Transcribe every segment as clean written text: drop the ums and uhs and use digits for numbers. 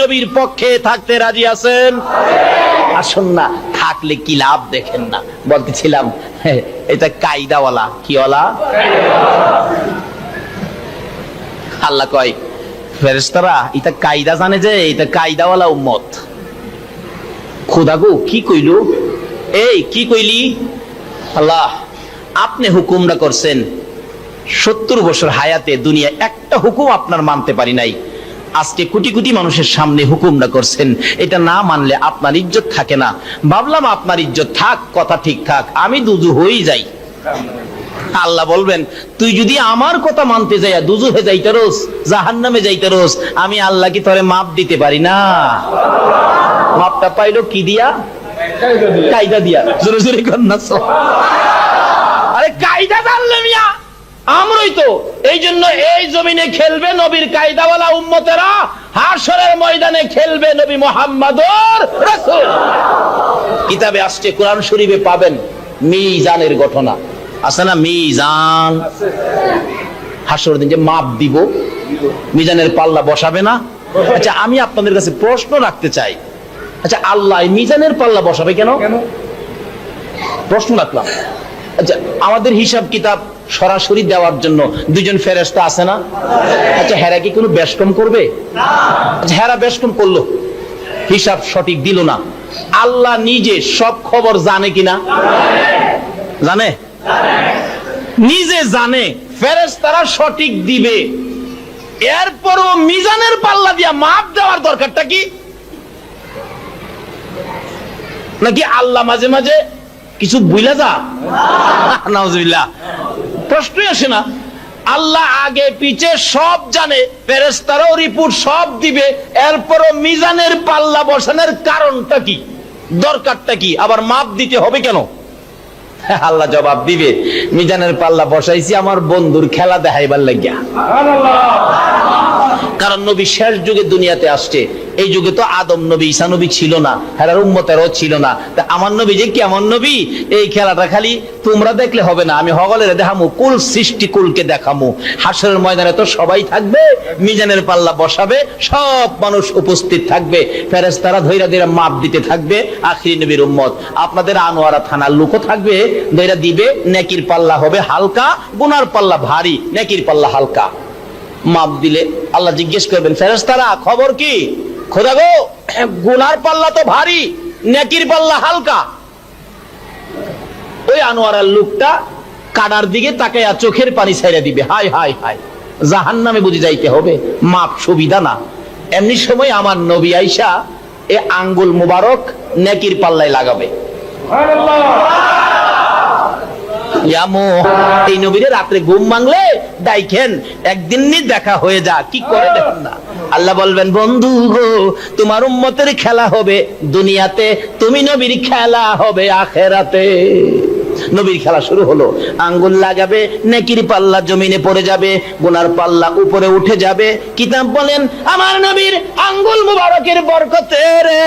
নবীর পক্ষে থাকতে রাজি আছেন? আসুন না, থাকলে কি লাভ দেখেন না। বলতেছিলাম এটা কায়দাওয়ালা, কি ওয়ালা? আল্লাহ কয় ফেরেশতারা এটা কায়দা জানে যে এটা কায়দাওয়ালা উম্মত। খোদা গো কি কইলো, এই কি কইলি? আল্লাহ আপনি হুকুমটা করছেন, 70 বছর হায়াতে দুনিয়া একটা হুকুম আপনার মানতে পারি নাই, আজকে কোটি কোটি মানুষের সামনে হুকুমটা করছেন, এটা না মানলে আপনার ইজ্জত থাকে না। ভাবলাম আপনার ইজ্জত থাক, কথা ঠিক থাক, আমি দুজু হয়ে যাই। আল্লাহ বলবেন তুই যদি আমার কথা মানতে যাইয়া দুজুহে যাইতারোস, জাহান্নামে যাইতারোস, আমি আল্লাহ কি তোরে মাপ দিতে পারি না? মাপটা পাইলো কি দিয়া? কায়দা দিয়া। জোরে জোরে কন্যা। আরে কায়দা জানলে মিয়া আমরাই তো, এই জন্য এই জমিনে খেলবে নবীর কায়দাওয়ালা উম্মতেরা, হাশরের ময়দানে খেলবে নবী মুহাম্মদুর রাসূল। কিতাবে আসছে, কোরআন শরীফে পাবেন মিজানের ঘটনা আছে না? মিজান, হাশরের দিন যে মাপ দিব, মিজানের পাল্লা বসাবে না? আচ্ছা আমি আপনাদের কাছে প্রশ্ন রাখতে চাই, আচ্ছা আল্লাহ মিজানের পাল্লা বসাবে কেন? প্রশ্ন রাখলাম। আচ্ছা আমাদের হিসাব কিতাব সরাসরি দেওয়ার জন্য দুজন ফেরেশতা আছে না? আচ্ছা হেরা কি কোনো বেশকম করবে? আচ্ছা হেরা বেশকম করলো, হিসাব সঠিক দিল না, আল্লাহ নিজে সব খবর জানে কিনা? জানে, নিজে জানে, ফেরেশতারা সঠিক দিবে, এরপরও মিজানের পাল্লা দিয়া মাপ দেওয়ার দরকারটা কি? নাকি আল্লাহ মাঝে মাঝে কিছু বুইলা যা? নাউজুবিল্লাহ, প্রশ্নই আসে না। আল্লাহ আগে পিছে সব জানে, ফেরেশতারাও রিপোর্ট সব দিবে, এরপরও মিজানের পাল্লা বসানোর কারণটা কি, দরকারটা কি, আবার মাপ দিতে হবে কেন? আল্লাহ জবাব দিবে, মিজানের পাল্লা বসাইছি আমার বন্ধুর খেলা দেখাইবার লাগিয়া। কারণ নবী শেষ যুগে দুনিয়াতে আসছে, এই যুগে তো আদম নবী ঈসা নবী ছিল না, হেরার উম্মতেরও ছিল না, তা আমার নবী যে কেমন নবী, এই খেলাটা খালি তোমরা দেখলে হবে না, আমি হগলের দেখামু, কুল সৃষ্টি কুলকে দেখামু। হাশরের ময়দানে তো সবাই থাকবে, মিজানের পাল্লা বসাবে, সব মানুষ উপস্থিত থাকবে, ফেরেশতারা ধইরা ধইরা মাপ দিতে থাকবে। আখিরি নবীর উম্মত আপনাদের আনোয়ারা থানার লোকও থাকবে, ধইরা দিবে, নেকির পাল্লা হবে হালকা, গুনার পাল্লা ভারী, নেকির পাল্লা হালকা। মাপ দিলে আল্লাহ জিজ্ঞেস করবেন ফেরেশতারা খবর কি? খোদা গো গুনার পাল্লা তো ভারী, নেকির পাল্লা হালকা। ওই আনোয়ারার লোকটা কানার দিকে তাকাইয়া চোখের পানি ছাইড়া দিবে, হায় হায় হায়, জাহান্নামে বুঝে যাইতে হবে, মাপ সুবিধা না। এমনি সময় আমার নবী আইসা এ আঙ্গুল মুবারক নেকির পাল্লায় লাগাবে। এই নবীরে রাত্রে ঘুম ভাঙলে ডাইখেন, একদিন দেখা হয়ে যা, কি করে দেখেন না। আল্লাহ বলবেন বন্ধু গো তোমার উম্মতের খেলা হবে দুনিয়াতে, তুমি নবীর খেলা হবে আখেরাতে। নবীর খেলা শুরু হলো, আঙ্গুল লাগাবে, নেকির পাল্লা জমিনে পড়ে যাবে, গুনার পাল্লা উপরে উঠে যাবে। কিতাব বলেন আমার নবীর আঙ্গুল মুবারকের বরকতে রে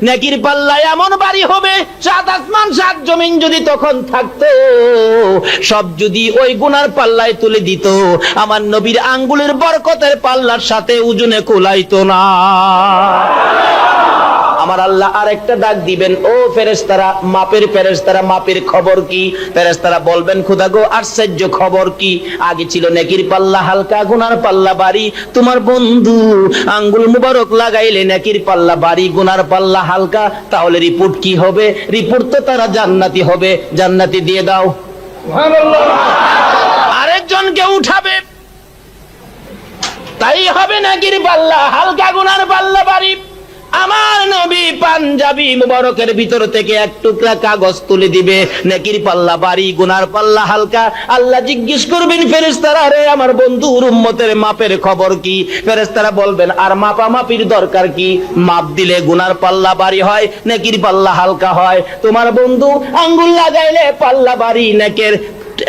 নেকির পাল্লা এমন ভারী হবে, 7 আসমান 7 জমিন যদি তখন থাকতো, সব যদি ওই গুনার পাল্লায় তুলে দিত, আমার নবীর আঙ্গুলের বরকতের পাল্লার সাথে ওজনে কুলাইতো না। আমার আল্লাহ আরেকটা ডাক দিবেন, ও ফেরেশতারা, মাপের ফেরেশতারা, মাপের খবর কি? ফেরেশতারা বলবেন খোদা গো আশ্চর্য খবর কি, আগে ছিল নেকির পাল্লা হালকা, গুনার পাল্লা ভারী, তোমার বন্ধু আঙ্গুল মুবারক লাগাইলে নেকির পাল্লা ভারী, গুনার পাল্লা হালকা, তাহলে রিপোর্ট কি হবে? রিপোর্ট তো তারা জান্নাতি হবে, জান্নাতি দিয়ে দাও। আরেকজনকে উঠাবে, তাই হবে নেকির পাল্লা হালকা, গুনার পাল্লা ভারী। আমার নবী পাঞ্জাবি মুবারকের ভিতর থেকে এক টুকরা কাগজ তুলে দিবে, নেকির পাল্লা ভারী, গুনার পাল্লা হালকা। আল্লাহ জিজ্ঞেস করবেন ফেরেশতারা রে আমার বন্ধুর উম্মতের মাপের খবর কি? ফেরেশতারা বলবেন আর মাপামাপির দরকার কি? মাপ দিলে গুনার পাল্লা ভারী হয়, নেকির পাল্লা হালকা হয়। তোমার বন্ধু আঙ্গুল লাগাইলে পাল্লা ভারী, নেকের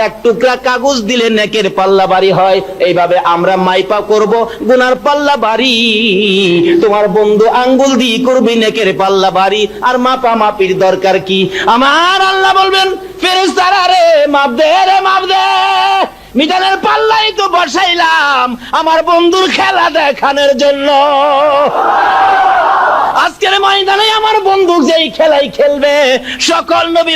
এক টুকরা কাগজ দিলে নেকের পাল্লা ভারী হয়। এইভাবে আমরা মাইপা করব, গুনার পাল্লা ভারী, তোমার বন্ধু আঙ্গুল দিয়ে করবি নেকের পাল্লা ভারী, আর মাপা মাপির দরকার কি? আমার আল্লাহ বলবেন ফেরেশতারা রে মাপ দে রে মাপ দে, মিজানের পাল্লাই তো বসাইলাম আমার বন্ধুর খেলা দেখানোর জন্য। আজকের ময়দানে আমার বন্ধু যেই খেলাই খেলবে সকল নবী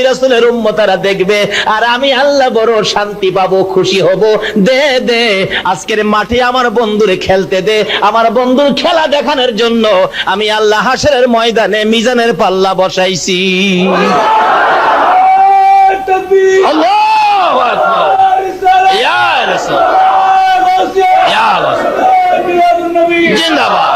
রাসূলের উম্মতেরা দেখবে, আর আমি আল্লাহ বড় শান্তি পাবো, খুশি হব। দে দে আজকের মাঠে আমার বন্ধুরে খেলতে দে। আমার বন্ধুর খেলা দেখানোর জন্য আমি আল্লাহ হাশরের ময়দানে মিজানের পাল্লা বসাইছি। আল্লাহু আকবার। ইয়া রাসূল, ইয়া রাসূল, জিন্দাবাদ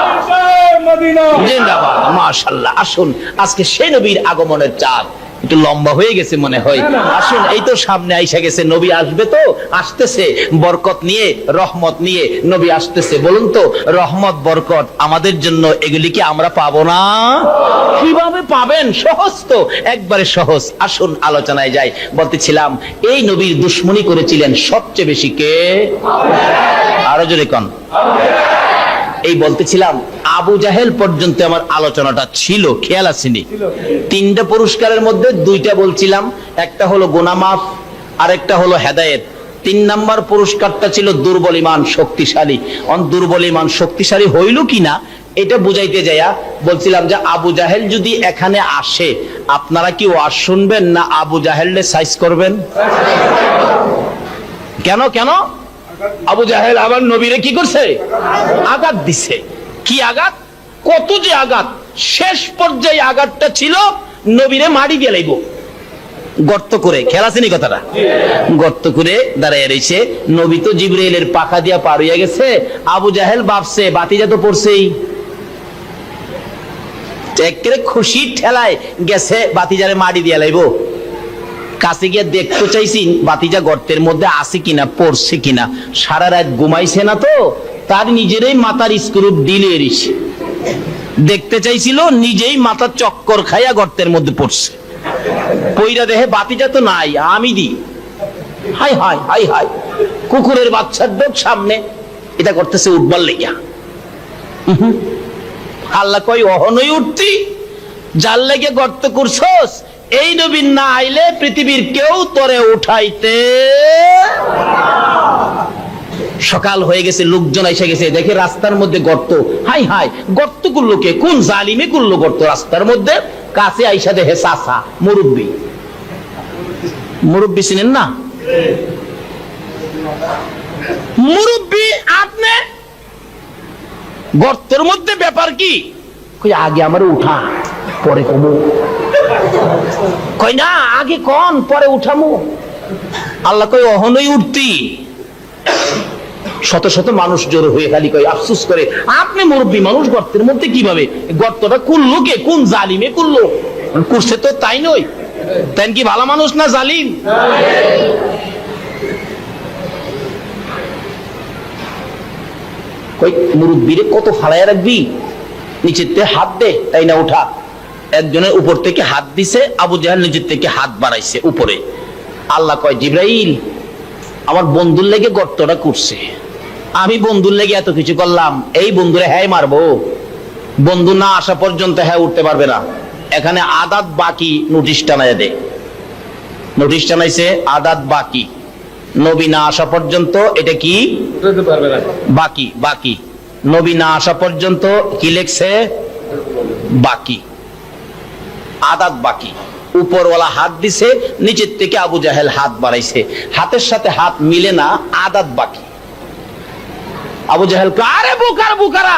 জিন্দাবাদ, মাশাআল্লাহ। আসুন, আজকে সেই নবীর আগমনের চাঁদ। একটু লম্বা হয়ে গেছে মনে হয়। আসুন, এই তো সামনে আইসা গেছে, নবী আসবে তো, আসতেছে বরকত নিয়ে, রহমত নিয়ে নবী আসতেছে। বলুন তো, রহমত বরকত আমাদের জন্য, এগুলি কি আমরা পাবো না? কিভাবে পাবেন? সহজ তো, একবারে সহজ। আসুন আলোচনায় যাই। বলতেছিলাম, এই নবীর দুশমনি করেছিলেন সবচেয়ে বেশি কে? আরো জোরে কোন? এই বলতেছিলাম, আবু জাহেল পর্যন্ত আমার আলোচনাটা ছিল, খেয়াল আসেনি? 3টা পুরস্কারের মধ্যে 2টা বলছিলাম, একটা হলো গুনাহ মাফ, আরেকটা হলো হেদায়েত। 3 নাম্বার পুরস্কারটা ছিল দুর্বল ঈমান শক্তিশালী। দুর্বল ঈমান শক্তিশালী হইল কিনা এটা বুঝাইতে যাইয়া বলছিলাম যে, আবু জাহেল যদি এখানে আসে, আপনারা কি ওয়াজ শুনবেন না আবু জাহেলকে সাইজ করবেন? কেন কেন? আবু জাহেল আবার নবীরে কি করছে? আঘাত দিছে। কি আঘাত? কত যে আঘাত! শেষ পর্যায়ে আঘাতটা ছিল নবীরে মারি দিয়ে লাইব, গর্ত করে। খেয়াল আছে নি কথাটা? গর্ত করে দাঁড়ায় রয়েছে। নবী তো জিবরাইলের পাখা দিয়া পার হইয়া গেছে। আবু জাহেল ভাবছে বাতিজা তো পড়ছেই, একেবারে খুশি ঠেলায় গেছে বাতিজারে মারি দিয়া লাইব। কাছে গিয়ে দেখতে চাইছি বাতিজা গর্তের মধ্যে আছে কিনা, পড়ছে কিনা। সারা রাত ঘুমাইছে না তো, তার নিজেরই মাথার স্ক্রু ডিলে এসে দেখতে চাইছিল, নিজেই মাথা চক্কর খাইয়া গর্তের মধ্যে পড়ছে। পইরা দেহে বাতিজা তো নাই, আমি দি। হাই হাই হাই হাই, কুকুরের বাচ্চার ডোক সামনে। এটা করতেছে উঠবার লেগিয়া। আল্লাহ কই, অহনই উঠতি, যার লেগে গর্ত করছস, এই নবী না আইলে পৃথিবীর কেউ তোরে উঠাইতে। সকাল হয়ে গেছে, লোকজন এসে গেছে, দেখে রাস্তার মধ্যে গর্ত। হাই হাই, গর্ত করলো কে? কোন জালিমে করলো গর্ত রাস্তার মধ্যে? কাছে আইসা দেখে চাচা, মুরব্বী। মুরব্বী চিনেন না? মুরব্বী আপনি গর্তের মধ্যে ব্যাপার কি? কই আগে আমার উঠা, পরে কমু। কই না, আগে কোন, পরে উঠামু। আল্লাহ কই, অহনই উঠতি। শত শত মানুষ জড়ো হয়ে খালি কই, আফসোস করে, আপনি মুরব্বী মানুষ গর্তের মধ্যে কিভাবে? গর্তটা করলো কে? কোন জালিমে করলো? করছে তো তাই নয়, তাই কি ভালো মানুষ না জালিম? কই মুরব্বীরে কত ফালাইয়া রাখবি, নিচের থেকে হাত দে, তাই না উঠা। একজনের উপর থেকে হাত দিছে, আবু জাহেল নিচের থেকে হাত বাড়াইছে উপরে। আল্লাহ কয়, জিবরাইল আমার বন্ধুর লেগে গর্তটা করছে, আমি বন্ধুর লেগে এত কিছু করলাম, এই বন্ধুরে হ্যাঁ মারবো? বন্ধু না আসা পর্যন্ত হ্যাঁ উঠতে পারবে না। এখানে আদাত বাকি নোটিশ টানায় দে। নোটিশ টানাইছে আদাত বাকি, নবী না আসা পর্যন্ত এটা কি বাকি। বাকি নবী না আসা পর্যন্ত কি লেখছে? বাকি, আদাত বাকি। উপরওয়ালা হাত দিছে, নিচের থেকে আবু জাহেল হাত বাড়াইছে, হাতের সাথে হাত মিলে না, আদাত বাকি। আবু জাহেল আরে বুকার বুকারা,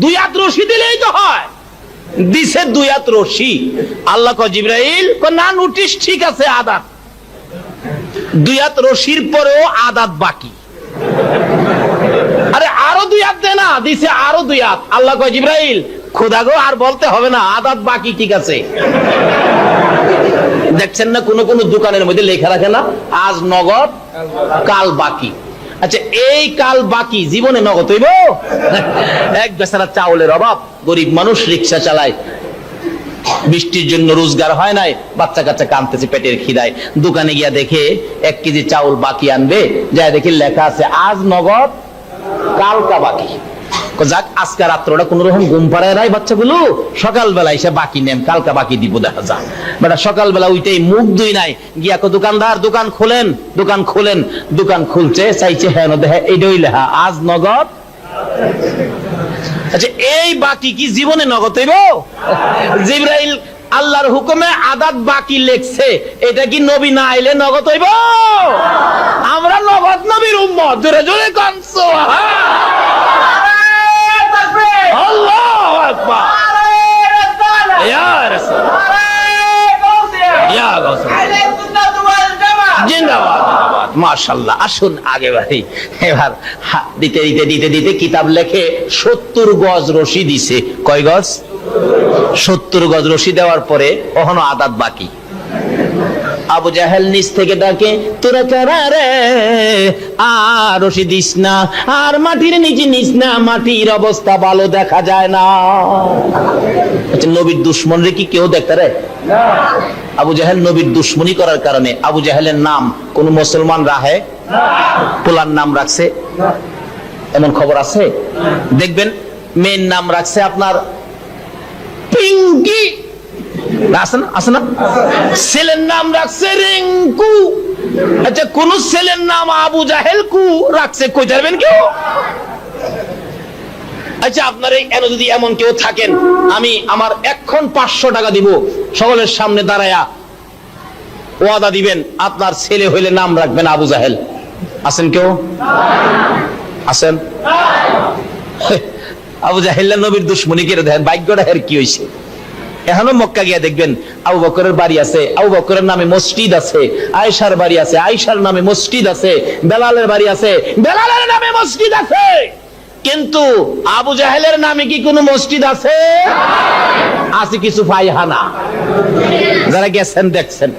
2 হাত রশি দিলেই তো হয়। দিছে 2 হাত রশি। আল্লাহ কয়, জিবরাইল না, নোটিশ ঠিক আছে, আদাত। 2 হাত রশির পরেও আদাত বাকি। আরে আরো 2 হাত দে না, দিছে আরো 2 হাত। আল্লাহ কয়, জিবরাইল খোদা গো, আর বলতে হবে না, আদাত বাকি ঠিক আছে। দেখছেন না, কোন কোন দোকানের মধ্যে লেখা রাখে না, আজ নগদ কাল বাকি। আচ্ছা, এই কাল বাকি জীবনে নগদ হইব? এক বেচারা চাউলের অভাব, গরিব মানুষ, রিক্সা চালায়, বৃষ্টির জন্য রোজগার হয় নাই, বাচ্চা কাচ্চা কাঁদতেছে পেটের খিদায়। দোকানে গিয়া দেখে 1 কেজি চাউল বাকি আনবে, যায় দেখি লেখা আছে আজ নগদ কালকা বাকি। যাক, আজকে রাত্রটা কোন রকম ঘুম পাড়ায় নাই বাচ্চাগুলো, সকালবেলা এসে বাকি নেন, কালকা বাকি দিব। দেখা যায় বেটা সকালবেলা উইটাই মুখ দুই নাই, গিয়া দোকানদার দোকান খোলেন, দোকান খোলেন। দোকান খুলছে, চাইছে হ্যাঁ দেখে এইটাই লেখা আজ নগদ। আচ্ছা, এই এই বাকি কি জীবনে নগদ হইব? জিবরাইল আল্লাহর হুকুমে আদাত বাকি লেখছে, এটা কি নবী না আইলে নগদ হইব? আমরা নগদ নবীর উম্মত। জোরে জোরে কোন সুবহানাল্লাহ, আল্লাহু আকবার, ইয়া রাসূল, ইয়া রাসূল, জিন্দাবাদ, মাশাআল্লাহ। আসুন আগে বাড়ি। এবার দিতে দিতে দিতে দিতে কিতাব লেখে 70 গজ রশি দিছে। কয় গজ? 70 গজ রশি দেওয়ার পরে এখনো আদাত বাকি। আবু জাহেল নিচ থেকে ডাকে, তোরা কারা রে? আর রশি দিস না, আর মাটির নিচে নিস না, মাটির অবস্থা ভালো দেখা যায় না। আচ্ছা, নবীর দুশ্মন রে কি কেউ দেখতে রে? আবু জাহেল নবীর দুশ্মনী করার কারণে আবু জাহেলের নাম কোন মুসলমান রাহে পোলার নাম রাখছে? এমন খবর আছে? দেখবেন মেয়ের নাম রাখছে আপনার পিঙ্কি, আছে না? ছেলের নাম রাখছে রিঙ্কু। আচ্ছা, কোন ছেলের নাম আবু জাহেল কু রাখছে? কই যাবেন কেউ? আচ্ছা, আপনার এন যদি এমন কেউ থাকেন, আমি আমার এখন 500 টাকা দিব, সকলের সামনে দাঁড়ায়া ওয়াদা দিবেন আপনার ছেলে হইলে নাম রাখবেন আবু জাহেল। আছেন কেউ? আছেন? আবু জাহেল নবীর দুশ্মনী করে দেখেন ভাগ্যটা এর কি হইছে। এখনো মক্কা গিয়া দেখবেন আবু বকরের বাড়ি আছে, আবু বকরের নামে মসজিদ আছে। আয়েশার বাড়ি আছে, আয়েশার নামে মসজিদ আছে। বেলালের বাড়ি আছে, বেলালের নামে মসজিদ আছে। কিন্তু আবু জাহেলের নামে কি কোনো মসজিদ আছে? আছে কিছু পায়খানা। যারা গেছেন দেখছেন।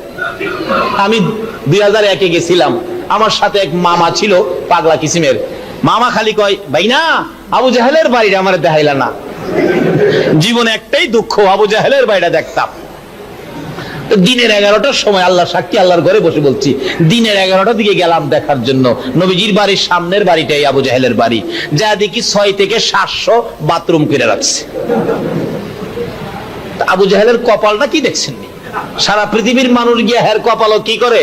আমি 2001-এ গেছিলাম, আমার সাথে এক মামা ছিল পাগলা কিসিমের। মামা খালি কয়, ভাই না আবু জাহেলের বাড়িটা আমার দেখাইলা না। জীবনে একটাই দুঃখ, আবু জাহেলের বাড়িটা দেখতাম। দিনের 11টার সময়, আল্লাহ সাক্ষী, আল্লাহর ঘরে বসে বলছি, দিনের 11টার দিকে গেলাম দেখার জন্য। নবীজির বাড়ির সামনের বাড়িটাই আবু জাহেলের বাড়ি। যা দেখি 6 থেকে 700 বাথরুম করে রাখছে। আবু জাহেলের কপালটা কি দেখছেন? সারা পৃথিবীর মানুষ গিয়ে হের কপালও কি করে?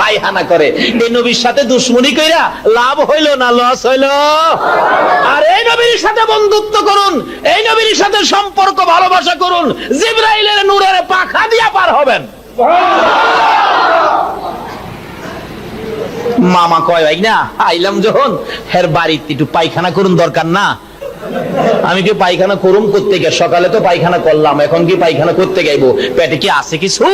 পায়খানা করে। এই নবীর সাথে দুশ্মনী কইরা লাভ হইল না লস হইল? আর এই নবীর সাথে বন্ধুত্ব করুন, এই নবীর সাথে সম্পর্ক ভালোবাসা করুন, জিবরাইলের নূরের পাখা দিয়া পার হবেন। মামা কয়, ভাই না আইলাম যখন, হের বাড়িতে একটু পায়খানা করুন, দরকার না? আমি কি পায়খানা করুম করতে গিয়ে? সকালে তো পায়খানা করলাম, এখন কি পায়খানা করতে গাইবো? পেটে কি আছে কিছু?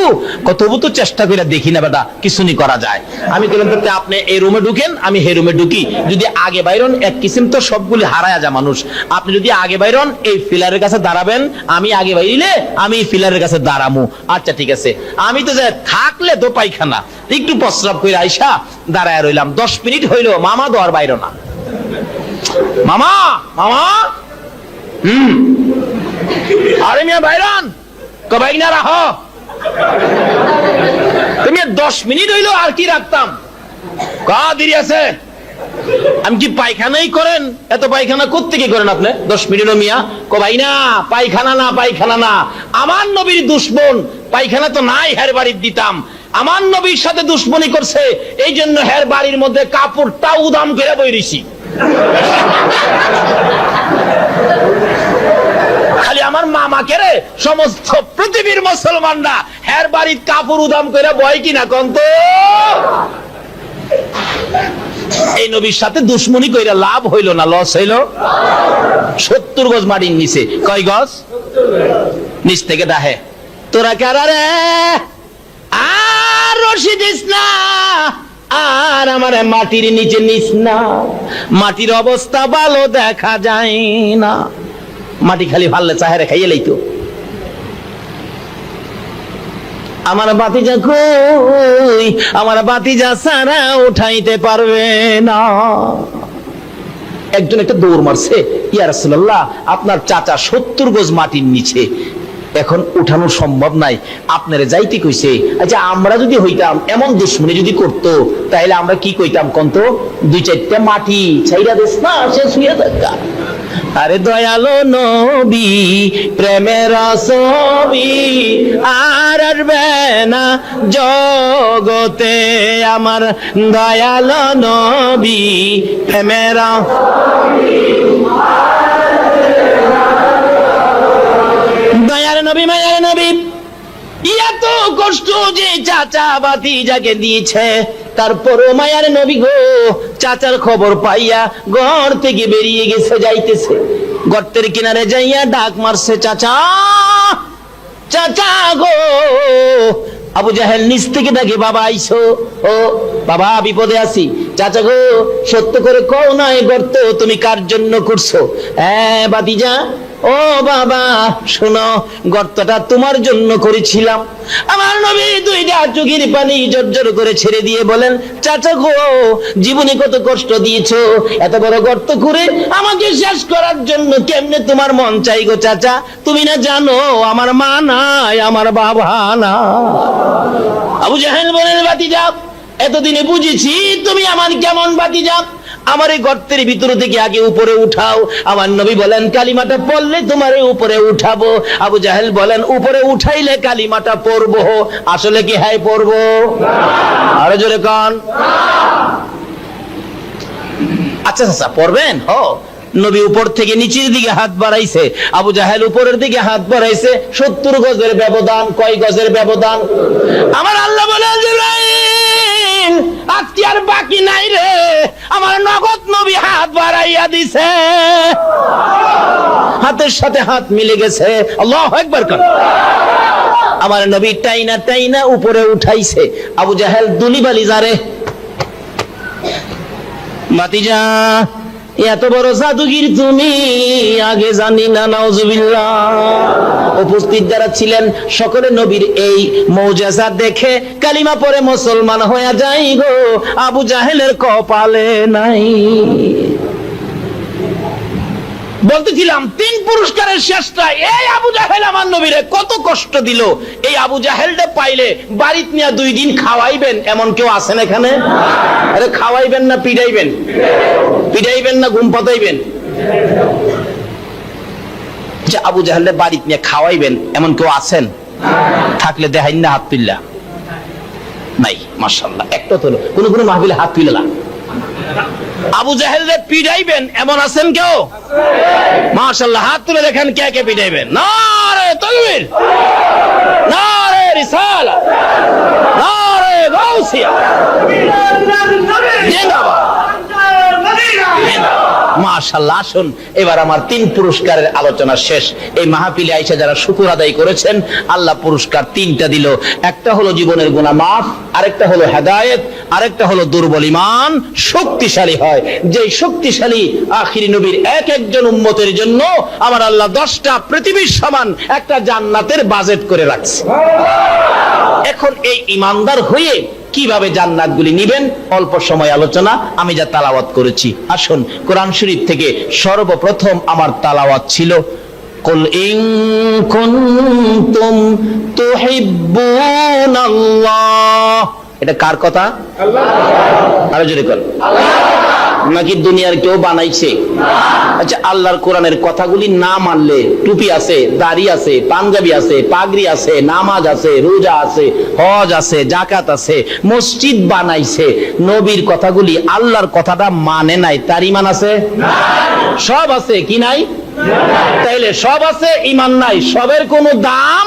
তবু তো চেষ্টা করে দেখি না বেটা, কিছু নি করা যায়। আমি বললাম, আপনি এই রুমে ঢুকেন, আমি হে রুমে ঢুকি। যদি আগে বাইরন, এক কিসিম তো সবগুলি হারায়া যায় মানুষ। আপনি যদি আগে বাইরন, এই ফিলারের কাছে দাঁড়াবেন, আমি আগে বাইরে আমি ফিলারের কাছে দাঁড়ামু। আচ্ছা ঠিক আছে। আমি তো যাই থাকলে তো পায়খানা, একটু প্রস্রাব করে আইসা দাঁড়ায় রইলাম। 10 মিনিট হইলো, মামা তো আর বাইর না। মামা মামা আরে মিয়া বাইরান কবাই না রাহ, তুমি 10 মিনিট হইলো, আর কি রাখতাম? দেরি আছে। আমি কি পায়খানাই করেন? এত পায়খানা করতে কি করেন আপনি? 10 মিনিট মিয়া কবাই না, পায়খানা না, পায়খানা না। আমার নবীর দুশ্মন, পায়খানা তো নাই, হের বাড়ির দিতাম। আমার নবীর সাথে দুশ্মনী করছে, এই জন্য হের বাড়ির মধ্যে কাপড়টা উদাম করে বইরিছি। খালি আমার মামাকে রে সমস্ত পৃথিবীর মুসলমানরা হের বাড়ির কাপড় উদাম করে বয় কিনা কন্ত? এই নবীর সাথে দুশ্মনী কইরা লাভ হইল না লস হইল? 70 গজ মাটির নিচে। কয় গজ? নিচ থেকে দাহে, তোরা কারা রে? আর রশি দিস না, আর আমার মাটির নিচে নিস না, মাটির অবস্থা ভালো দেখা যায় না। মাটি খালি ভাললে চাহেরে খাইয়ে লইতো। আমার বাতিজা কই? আমার বাতিজা সারা উঠাইতে পারবে না। একজন একটা দৌড় মারছে, ইয়া রাসূলুল্লাহ আপনার চাচা 70 গজ মাটির নিচে, এখন উঠানো সম্ভব নাই, আপনারে যাইতে কইছে। আচ্ছা আমরা যদি হইতাম, এমন দুশ্মনী যদি করতো, তাহলে আমরা কি কইতাম কন্ত? 2-4টা মাটি ছাইরা দেস না, সে শুয়ে থাকা। আরে দয়ালো নবী প্রেমের ছবি আর আসবে না জগতে, আমার দয়ালো নবী প্রেমের চাচা ভাতিজাকে দিয়েছে। তারপরও মায়ার নবী গো চাচার খবর পাইয়া ঘর থেকে বেরিয়ে গেছে, যাইতেছে গর্তের কিনারে যাইয়া ডাক মারছে, চাচা চাচা গো। আবু জাহেল নিচ থেকে ডাকে, বাবা আইসো। ও বাবা, বিপদে আছি। চাচা গো সত্য করে কও না, এই গর্ত তুমি কার জন্য করছো? হ্যাঁ ভাতিজা, ও বাবা শোনো, গর্তটা তোমার জন্য করেছিলাম। আমার নবী দুইটা চোখের পানি জর্জর করে ছেড়ে দিয়ে বলেন, চাচা গো জীবনে কত কষ্ট দিয়েছো, এত বড় গর্ত করে আমাকে শেষ করার জন্য কেমনে তোমার মন চাই গো চাচা? তুমি না জানো আমার মা নাই, আমার বাবা না। আবু জাহেল বলেন, ভাতিজা এতদিনে বুঝেছি তুমি আমার কেমন ভাতিজা। আমার এই গর্তের ভিতর থেকে আগে উপরে উঠাও। আমার নবী বলেন, কালিমাটা পড়লে তোমারে উপরে উঠাবো। আবু জাহেল বলেন, উপরে উঠাইলে কালিমাটা পড়বো। আসলে কি হ্যাঁ পড়বো? আরো জোরে কান। আচ্ছা আচ্ছা পড়বেন। নবী উপর থেকে নিচের দিকে হাত বাড়াইছে, আবু জাহেল উপরের দিকে হাত বাড়াইছে। 70 গজের ব্যবধান। কয় গজের ব্যবধান? আমার আল্লাহ বলে, আজকে আর বাকি নাই রে, আমার নগদ নবী হাত বাড়াইয়া দিছে, হাতের সাথে হাত মিলে গেছে। আল্লাহু আকবার কর। আমার নবী টাইনা টাইনা উপরে উঠাইছে। আবু জাহেল দুলিবালি যারে, ভাতিজা এত বড় জাদুগির তুমি, আগে জানি না। নাউজুবিল্লাহ। উপস্থিত যারা ছিলেন সকলে নবীর এই মুজিজা দেখে কালিমা পড়ে মুসলমান হয়ে যায় গো। আবু জাহেলের কপালে নাই। বলতেছিলাম 3 পুরস্কারের শেষটা এই আবু জাহেল আমার নবীরে কত কষ্ট দিল। এই আবু জাহেলটা পাইলে বাড়িতে নিয়ে 2 দিন খাওয়াইবেন, এমন কেউ আছেন এখানে? আরে খাওয়াইবেন না পিটাইবেন? পিটাইবেন না ঘুম পাতাইবেন? যে আবু জাহেলটা বাড়িতে নিয়ে খাওয়াইবেন এমন কেউ আছেন? থাকলে দেখাইন না হাত তুললা। নাই মাশাআল্লাহ, একটা তো কোন কোন মাহফিলে হাত তুলে না। আবু জাহেলরে পিটাইবেন এমন আছেন কেউ? মাশাআল্লাহ, হাত তুলে দেখেন কে কে পিটাইবেন। নারে তাকবীর, নারে রিসালাত, নারে গাউসিয়া, জিন্দাবাদ। মাশাআল্লাহ। আসুন এবার আমার 3 পুরস্কারের আলোচনা শেষ। এই মাহফিলে আইসা যারা শুকর আদায় করেছেন, আল্লাহ পুরস্কার 3টা দিল। একটা হলো জীবনের গুনাহ মাফ, আরেকটা হলো হেদায়েত, আরেকটা হলো দুর্বল ঈমান শক্তিশালী হয়। যে শক্তিশালী আখিরি নবীর এক একজন উম্মতের জন্য আমার আল্লাহ 10টা পৃথিবীর সমান একটা জান্নাতের বাজেট করে রাখছে। এখন এই ঈমানদার হয়ে কিভাবে জান্নাতগুলি নিবেন, অল্প সময় আলোচনা। আমি যা তালাওয়াত করেছি, আসুন কোরআন শরীফ থেকে সর্বপ্রথম আমার তালাওয়াত ছিল, কুল ইন কুনতুম তুহিব্বুনাল্লাহ। এটা কার কথা? আল্লাহ। আরো জোরে কর। আল্লাহ। নাকি দুনিয়ার কেউ বানাইছে? আচ্ছা, আল্লাহর কোরআনের কথাগুলি না মানলে টুপি আছে, দাড়ি আছে, পাঞ্জাবি আছে, পাগড়ি আছে, নামাজ আছে, রোজা আছে, হজ আছে, যাকাত আছে, মসজিদ বানাইছে, নবীর কথাগুলি আল্লাহর কথাটা মানে নাই, তার ঈমান আছে? সব আছে কি নাই? তাইলে সব আছে, ঈমান নাই, সবের কোনো দাম?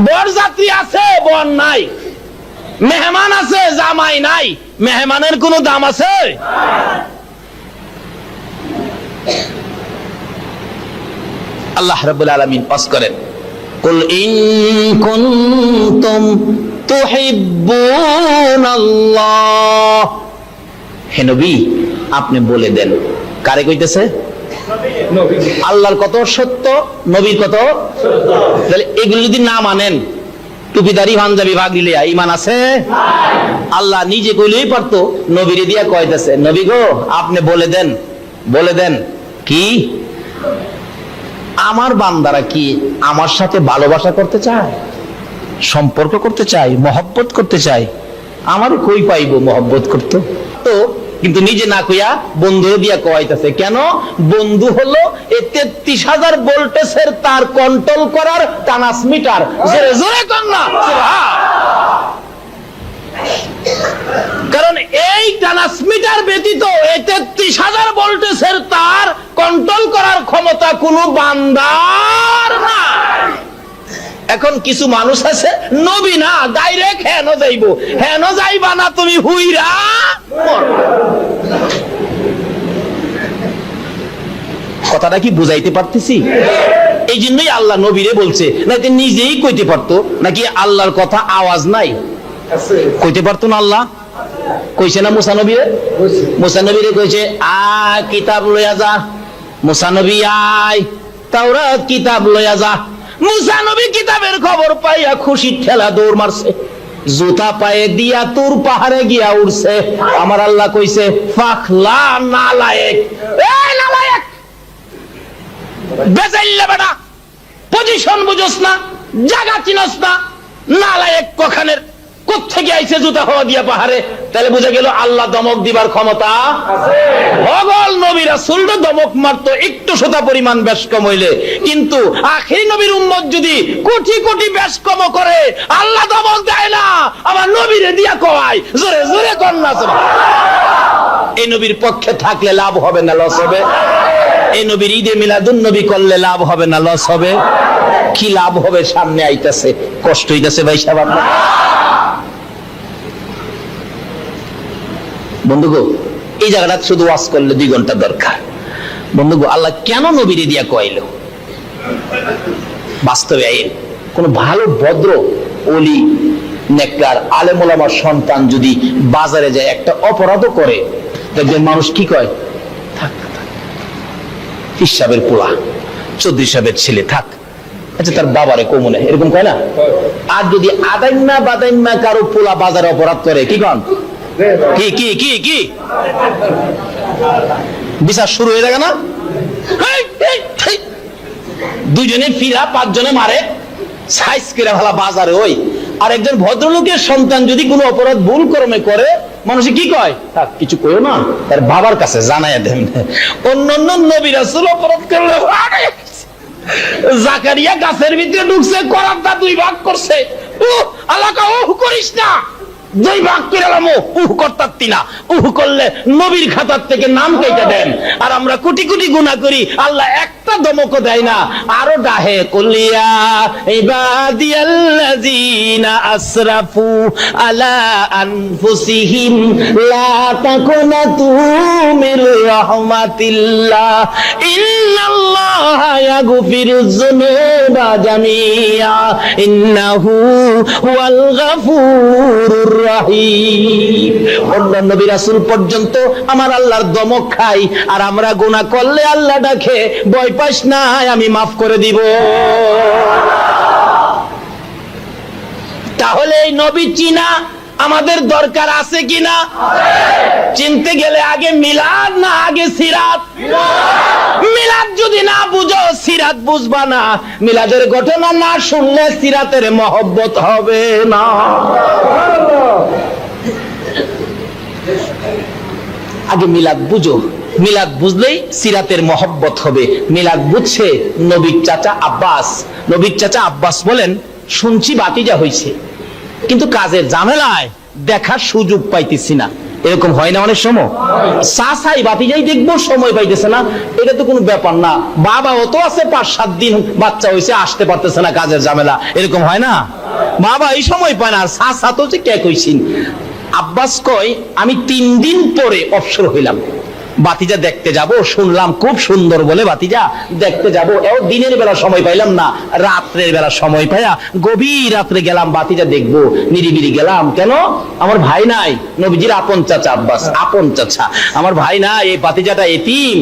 বরযাত্রী আছে, বর নাই। মেহমান আছে, জামাই নাই। মেহমানের কোনো দাম আছে? আল্লাহ রাব্বুল আলামিন পাস করেন, কুল ইন কুনতুম তুহিব্বুনাল্লাহ। হে নবী আপনি বলে দেন। কারে কইতেছে? আল্লাহর কত সত্য, নবীর কত সত্য। তাহলে এগুলো যদি না মানেন, টুপিদারি পাঞ্জাবি ভাগলি লিয়া ঈমান আছে? আল্লাহ নিজে কইলেই পারতো, নবীরে দিয়া কইতেছে, নবী গো আপনি বলে দেন। বলে দেন কি? আমার বান্দারা কি আমার সাথে ভালোবাসা করতে চায়, সম্পর্ক করতে চায়, মহব্বত করতে চায়? আমার কই পাইবো মহব্বত করতে? তো কিন্তু নিজে না কইয়া বন্ধু দিয়া কইতাছে। কেন? বন্ধু হলো এই 33,000 ভোল্টেজের তার কন্ট্রোল করার ট্রান্সমিটার। জোরে জোরে কর না সুবহান। কারণ এই ট্রান্সমিটার ব্যতীত এই 33,000 ভোল্টেজের তার কন্ট্রোল করার ক্ষমতা কোনো বান্দার না। এখন কিছু মানুষ আছে নবী না ডাইরেক্ট হেন যাইবো, হেন যাইবা না তুমি হুইরা কথাটা কি বুঝাইতে পারতেছি? এই জন্যই আল্লাহ নবীরে বলছে, নাকি নিজেই কইতে পারতো নাকি আল্লাহর কথা আওয়াজ নাই কইতে পারতো না? আল্লাহ কইছে না মুসা নবীরে? মুসা নবীরে কইছে আয় কিতাব লইয়া যা, মুসা নবী আয় তাওরাত কিতাব লইয়া যা। মুসা নবী কিতাবের খবর পাইয়া খুশি ঠেলা দৌড় মারছে, জুতা পায়ে দিয়া তুর পাহাড়ে গিয়া উঠছে। আমার আল্লাহ কইছে ফাখলা নালায়েক, এই নালায়েক বেজাইল্লা বেটা, পজিশন বুঝোস না, জায়গা চিনস না, নালায়েক কখানের, কোত্থেকে আইছে জুতা হওয়া দিয়া পাহাড়ে? তাহলে বুঝে গেল আল্লাহ দমক দিবার ক্ষমতা আছে। অগল নবী রাসূল দমক মারতো একটু শোতা পরিমাণ বেশ কম হইলে, কিন্তু আখিরি নবীর উম্মত যদি কোটি কোটি বেশ কম করে আল্লাহ দমক দেয় না। আমার নবীরে দিয়া কয় জোরে জোরে কন্যা। এই নবীর পক্ষে থাকলে লাভ হবে না লস হবে? এই নবীর ঈদে মিলাদুন নবী করলে লাভ হবে না লস হবে? কি লাভ হবে? সামনে আইতাছে, কষ্ট হইতাছে ভাই সাহেব। বন্ধুগো, এই জায়গাটা শুধু ওয়াজ করলে 2 ঘন্টা দরকার। বন্ধুগো, আল্লাহ কেন নবীরে দিয়া কইলো? বাস্তবে কোন ভালো ভদ্র ওলি নেককার আলেম ওলামার সন্তান যদি বাজারে যায় একটা অপরাধও করে, দেখবেন মানুষ কি কয়, থাক পীর সাহেবের পোলা, চৌধুরী সাহেবের ছেলে, থাক, আচ্ছা তার বাবারে কমনে, এরকম কয় না? আর যদি আদাইম্মা বাদাইম্মা কারো পোলা বাজারে অপরাধ করে, কি কন? কি কি কি কি বিচার শুরু হয়ে যাবে না? 2 জনে ফিরা 5 জনে মারে, সাইজ করে ভালা বাজারে। ওই আর একজন ভদ্রলোকের সন্তান যদি কোনো অপরাধ ভুল কর্মে করে, মানুষে কি কয়, থাক কিছু কইও না, তার বাবার কাছে জানাইয়া দেন। অন্যান্য নবী রাসূল অপরাধ করলে জাকারিয়া গাছের ভিতরে ঢুকছে, করাতটা 2 ভাগ করছে, আল্লাহ কও করিস না, 2 ভাগ করে লামো, করতারতি না, করলে নবীর খাতার থেকে নাম কেটে দেন। আর আমরা কোটি কোটি গুনাহ করি, আল্লাহ একটা দমকও দেয় না, আরো ডাহে কুলিয়া ইবাদিয়াল্লাযিনা আসরাফু আলা আনফুসিহিম লা তাকুনাতু মির রাহমাতিল্লাহ ইন্নাল্লাহা ইয়াগফিরুয যুনুবা জামিআ ইন্নাহু হুয়াল গাফুরুর রাহিম। অন্যান্য নবী রাসূল পর্যন্ত আমার আল্লাহর দমক খাই, আর আমরা গুনাহ করলে আল্লাহ ডাকে, ভয় পাস না আমি মাফ করে দিব। তাহলে এই নবী চিনা আমাদের দরকার আছে কিনা? চিনতে গেলে আগে মিলাদ না আগে সিরাত? মিলাদ যদি না বুঝো সিরাত বুঝবা না, মিলাদের ঘটনা না শুনলে সিরাতের মহব্বত হবে না। আগে মিলাদ বুঝো, মিলাদ বুঝলেই সিরাতের মহব্বত হবে। মিলাদ বুঝছে নবীর চাচা আব্বাস। নবীর চাচা আব্বাস বলেন, শুনছি বাতিজা হইছে, কিন্তু কাজের ঝামেলায় দেখার সুযোগ পাইতেছি না। এরকম হয় না অনেক সময়? চাচাই বাতিজাই দেখবো, সময় পাইতেছে না। এটা তো কোনো ব্যাপার না, বাবা অত আছে 5-7 দিন বাচ্চা হয়েছে, আসতে পারতেছে না, কাজের ঝামেলা। এরকম হয় না? বাবা এই সময় পায় না, আর চাচা তো যে কে কইছেন। আব্বাস কয়, আমি 3 দিন পরে অবসর হইলাম, বাতিজা দেখতে যাব, শুনলাম খুব সুন্দর বলে বাতিজা দেখতে যাব। এও দিনের বেলা সময় পাইলাম না, রাত্রের বেলা সময় পাইয়া গভীর রাত্রে গেলাম বাতিজা দেখবো। নিরিবিলি গেলাম, কেন? আমার ভাই নাই, নবীজির আপন চাচা আব্বাস, আপন চাচা, আমার ভাই নাই, এই বাতিজাটা এতিম,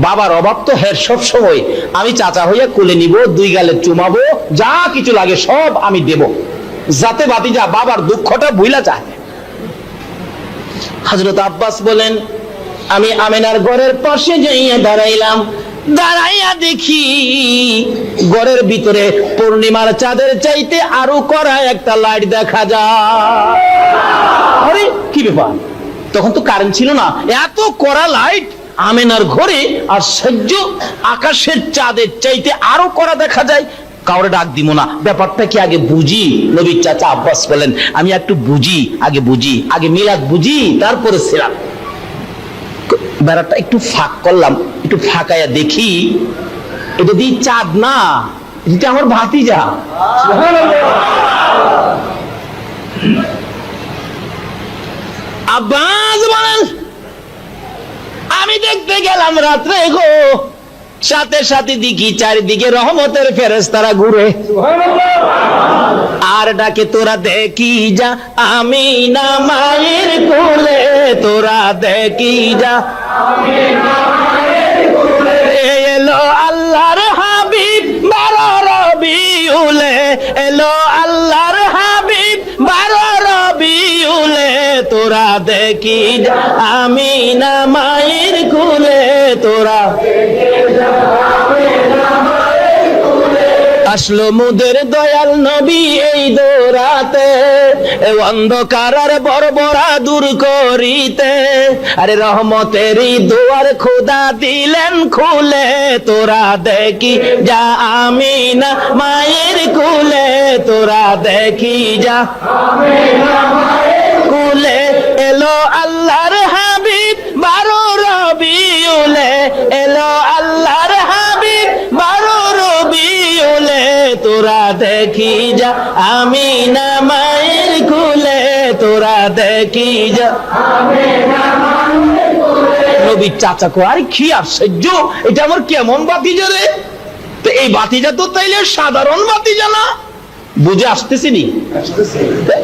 বাবার অভাব তো হের সব সময়, আমি চাচা হইয়া কোলে নিব, 2 গালে চুমাবো, যা কিছু লাগে সব আমি দেব, যাতে বাতিজা বাবার দুঃখটা ভুইলা যায়। হযরত আব্বাস বলেন, আমি আমেনার ঘরের পাশে যাইয়া দাঁড়াইলাম, দাঁড়াইয়া দেখি ঘরের ভিতরে পূর্ণিমার চাঁদের চাইতে আরো কড়া একটা লাইট দেখা যায়। আরে কি ব্যাপার, তখন তো কারেন্ট ছিল না, এত কড়া লাইট আমেনার ঘরে, আর সহ্য আকাশের চাঁদের চাইতে আরো কড়া দেখা যায়। কাউরে ডাক দিব না, ব্যাপারটা কি আগে বুঝি। নবীর চাচা আব্বাস বলেন, আমি একটু বুঝি, আগে বুঝি, আগে মিলাদ বুঝি, তারপরে সিরাত। বেড়াটা একটু ফাঁক করলাম, একটু ফাঁকাইয়া দেখি, এটা দিয়ে চাঁদ না, এটা আমার ভাতিজা। আব্বাস বলেন আমি দেখতে গেলাম রাত্রে গো, সাথে সাথে দেখি চারিদিকে রহমতের ফেরেশতারা ঘুরে, আর ডাকে তোরা দেখি যা আমি না মায়ের কোলে, তোরা দেখি যা এলো আল্লাহর হাবিব 12 রবিউলে, এলো আল্লাহর হাবিব 12 রবিউলে, তোরা দেখি যা আমি না মায়ের কোলে, তোরা আসলো মুদের দয়াল নবী এই দোরাতে, অন্ধকার আর বর্বরা দূর করিতে, আরে রহমতেরই দুয়ার খোদা দিলেন খুলে, তোরা দেখি যা আমি না মায়ের কুলে, তোরা দেখি যা কুলে, এলো আল্লাহর হাবিব 12 রবিউলে, এলো আল্লাহর হাবিব 12 রবিউলে, তোরা দেখি যা আমি না মায়ের কুলে, তোরা দেখি যা নবীর চাচা কো, আরে কি আশ্চর্য, এটা আমার কেমন ভাতিজা রে? তো এই ভাতিজা তো তাইলে সাধারণ ভাতিজা না, বুঝে আসতেছিনি?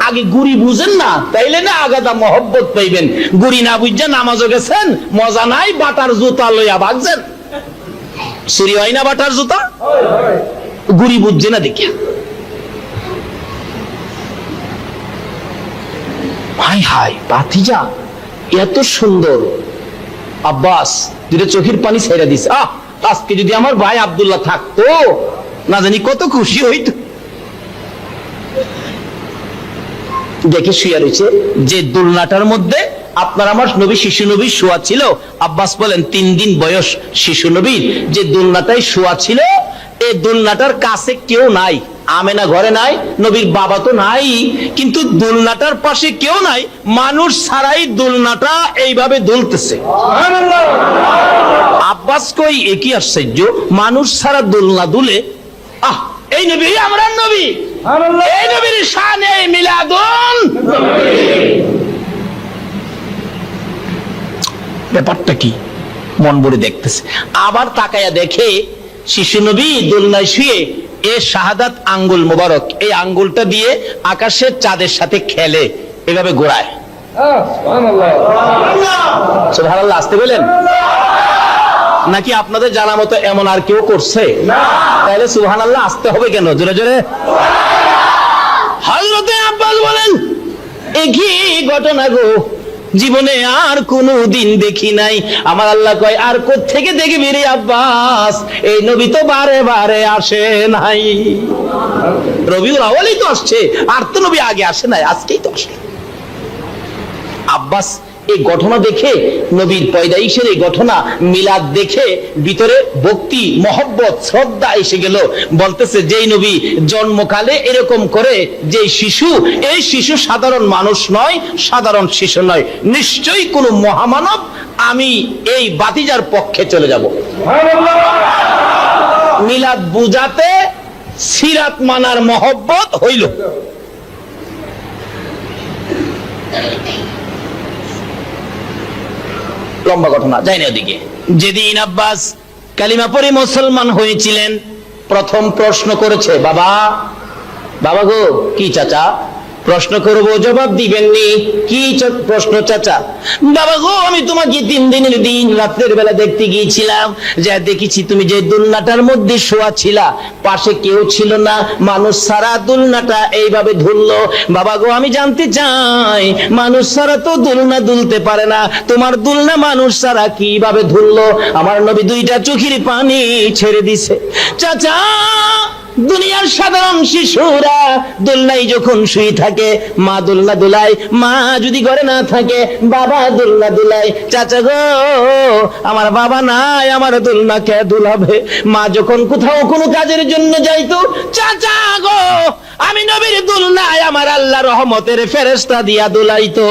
আগে গুড়ি বুঝেন না, তাইলে না আগাদা মহব্বত পাইবেন। গুড়ি না বুঝা নামাজও গেছেন, মজা নাই, বাটার জুতা লইয়া ভাগছেন। চুরি হয় না বাটার জুতা? গুড়ি বুঝছে না দেখিয়া। হাই হাই ভাতিজা এত সুন্দর। আব্বাস দুটো চোখের পানি ছেড়ে দিছে। আজকে যদি আমার ভাই আব্দুল্লাহ থাকতো না জানি কত খুশি হইতো। দেখে শুয়ে রয়েছে যে দোলনাটার মধ্যে আপনার আমার নবী শিশু নবী শোয়া ছিল। আব্বাস বলেন 3 দিন বয়স শিশু নবীর যে দোলনাটায় শোয়া ছিল, এই দোলনাটার কাছে কেউ নাই। আমেনা ঘরে নাই, নবীর বাবা তো নাই, কিন্তু দোলনাটার পাশে কেউ নাই, মানুষ ছাড়াই দোলনাটা এইভাবে দুলতেছে। আব্বাস কই একই আশ্চর্য, মানুষ ছাড়া দোলনা দুলে। এই নবী আমরা নবী, এই নবীর শানে মিলাদুন। ব্যাপারটা কি মন ভরে দেখতেছে। আবার তাকায়া দেখে শিশু নবী দোলনায় শুয়ে এ শাহাদাত আঙ্গুল মোবারক, এই আঙ্গুলটা দিয়ে আকাশের চাঁদের সাথে খেলে, এভাবে ঘোরায়। সুবহানাল্লাহ আসতে বলেন নাকি আপনাদের জানা মতো এমন আর কেউ করছে? তাহলে সুবহানাল্লাহ আসতে হবে কেন? জোরে জোরে। হযরতে আব্বাস বলেন একই ঘটনা গো, জীবনে আর কোনো দিন দেখি নাই। আমার আল্লাহ কয় আর কোত্থেকে দেখবি রে আব্বাস, এই নবী তো বারে বারে আসে নাই। রবিউল আউয়ালই তো আসছে, আর তো নবী আগে আসে নাই, আজকেই তো আসে। আব্বাস এই ঘটনা দেখে, নবীর পয়দাইশের এই ঘটনা মিলাদ দেখে ভিতরে ভক্তি মহব্বত শ্রদ্ধা এসে গেল। বলতেছে যেই নবী জন্মকালে এরকম করে যে শিশু, এই শিশু সাধারণ মানুষ নয়, সাধারণ শিশু নয়, নিশ্চয়ই কোনো মহামানব। আমি এই ভাতিজার পক্ষে চলে যাব। মিলাদ বুঝাতে সিরাত মানার মহব্বত হইল। লম্বা ঘটনা, যাই না ওদিকে। যেদিন আব্বাস কালিমা পড়ে মুসলমান হয়েছিলেন, প্রথম প্রশ্ন করেছে, বাবা বাবা গো। কি চাচা? প্রশ্ন করবো জবাব দিবেননি। কি প্রশ্ন চাচা? বাবা গো আমি তোমাকে 3 দিনের দিন রাত্রের বেলা দেখতে গিয়েছিলাম, যা দেখেছি তুমি যে দোলনাটার মধ্যে শোয়া ছিলা, পাশে কেউ ছিল না, মানুষ ছাড়া দোলনাটা এইভাবে দুললো। বাবা গো আমি জানতে চাই, মানুষ ছাড়া তো দোলনা দুলতে পারে না, তোমার দোলনা মানুষ ছাড়া কিভাবে দুললো? আমার নবী 2টা চোখের পানি ছেড়ে দিছে। চাচা দুনিয়ার সাধারণ শিশুরা দোলনায় যখন শুয়ে থাকে, মা দোলনা দোলায়, মা যদি ঘরে না থাকে বাবা দোলনা দোলায়। চাচা গো আমার বাবা নাই, আমার দোলনা কে দোলাবে? মা যখন কোথাও কোনো কাজের জন্য যাইতো, চাচা গো আমি নবীর দোলনায় আমার আল্লাহ রহমতের ফেরেশতা দিয়া দোলাইতো।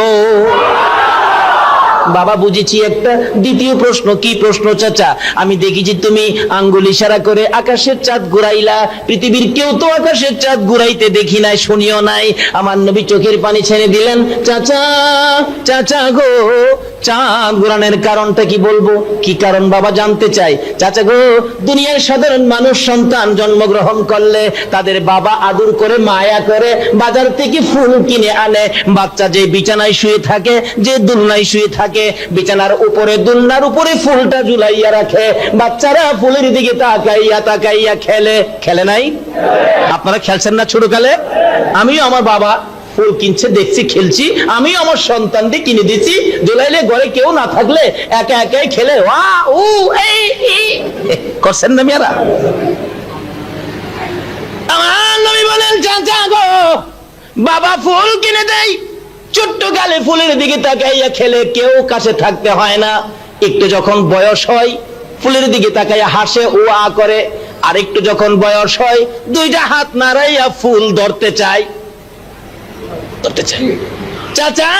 বাবা বুঝেছি একটা। দ্বিতীয় প্রশ্ন, কি প্রশ্ন চাচা? আমি দেখেছি তুমি আঙ্গুল ইশারা করে আকাশের চাঁদ ঘুরাইলা, পৃথিবীর কেউ তো আকাশের চাঁদ ঘুরাইতে দেখি নাই, শুনিও নাই। আমার নবী চোখের পানি ছেড়ে দিলেন। চাচা, চাচা গো, চাঁদ ঘুরানোর কারণটা কি বলবো? কি কারণ বাবা জানতে চাই? চাচা গো, দুনিয়ার সাধারণ মানুষ সন্তান জন্মগ্রহণ করলে তাদের বাবা আদর করে মায়া করে বাজার থেকে ফুল কিনে আনে। বাচ্চা যে বিছানায় শুয়ে থাকে, যে দুলনায় শুয়ে থাকে, বিছানার উপরে দুলনার উপরে ফুলটা ঝুলাইয়া রাখে। বাচ্চারা ফুলের দিকে তাকাইয়া তাকাইয়া খেলে। খেলে নাই? আপনারা খেলছেন না ছোটকালে? আমিও আমার বাবা ফুল কিনছে দেখছি, খেলছি। আমিও আমার সন্তানকে কিনে দিচ্ছি, ঝুলাইলে ঘরে কেউ না থাকলে একা একাই খেলে। করছেন না মেয়েরা? আমার নবী বলেন, চাচা গো, বাবা ফুল কিনে দেয়, ছোট্ট গালে ফুলের দিকে তাকাইয়া খেলে, কেউ কাছে থাকতে হয় না। একটু যখন বয়স হয় ফুলের দিকে তাকাইয়া হাসে, ও আ করে। আর একটু যখন বয়স হয় দুইটা হাত নাড়াইয়া ফুল ধরতে চায়। চাচা,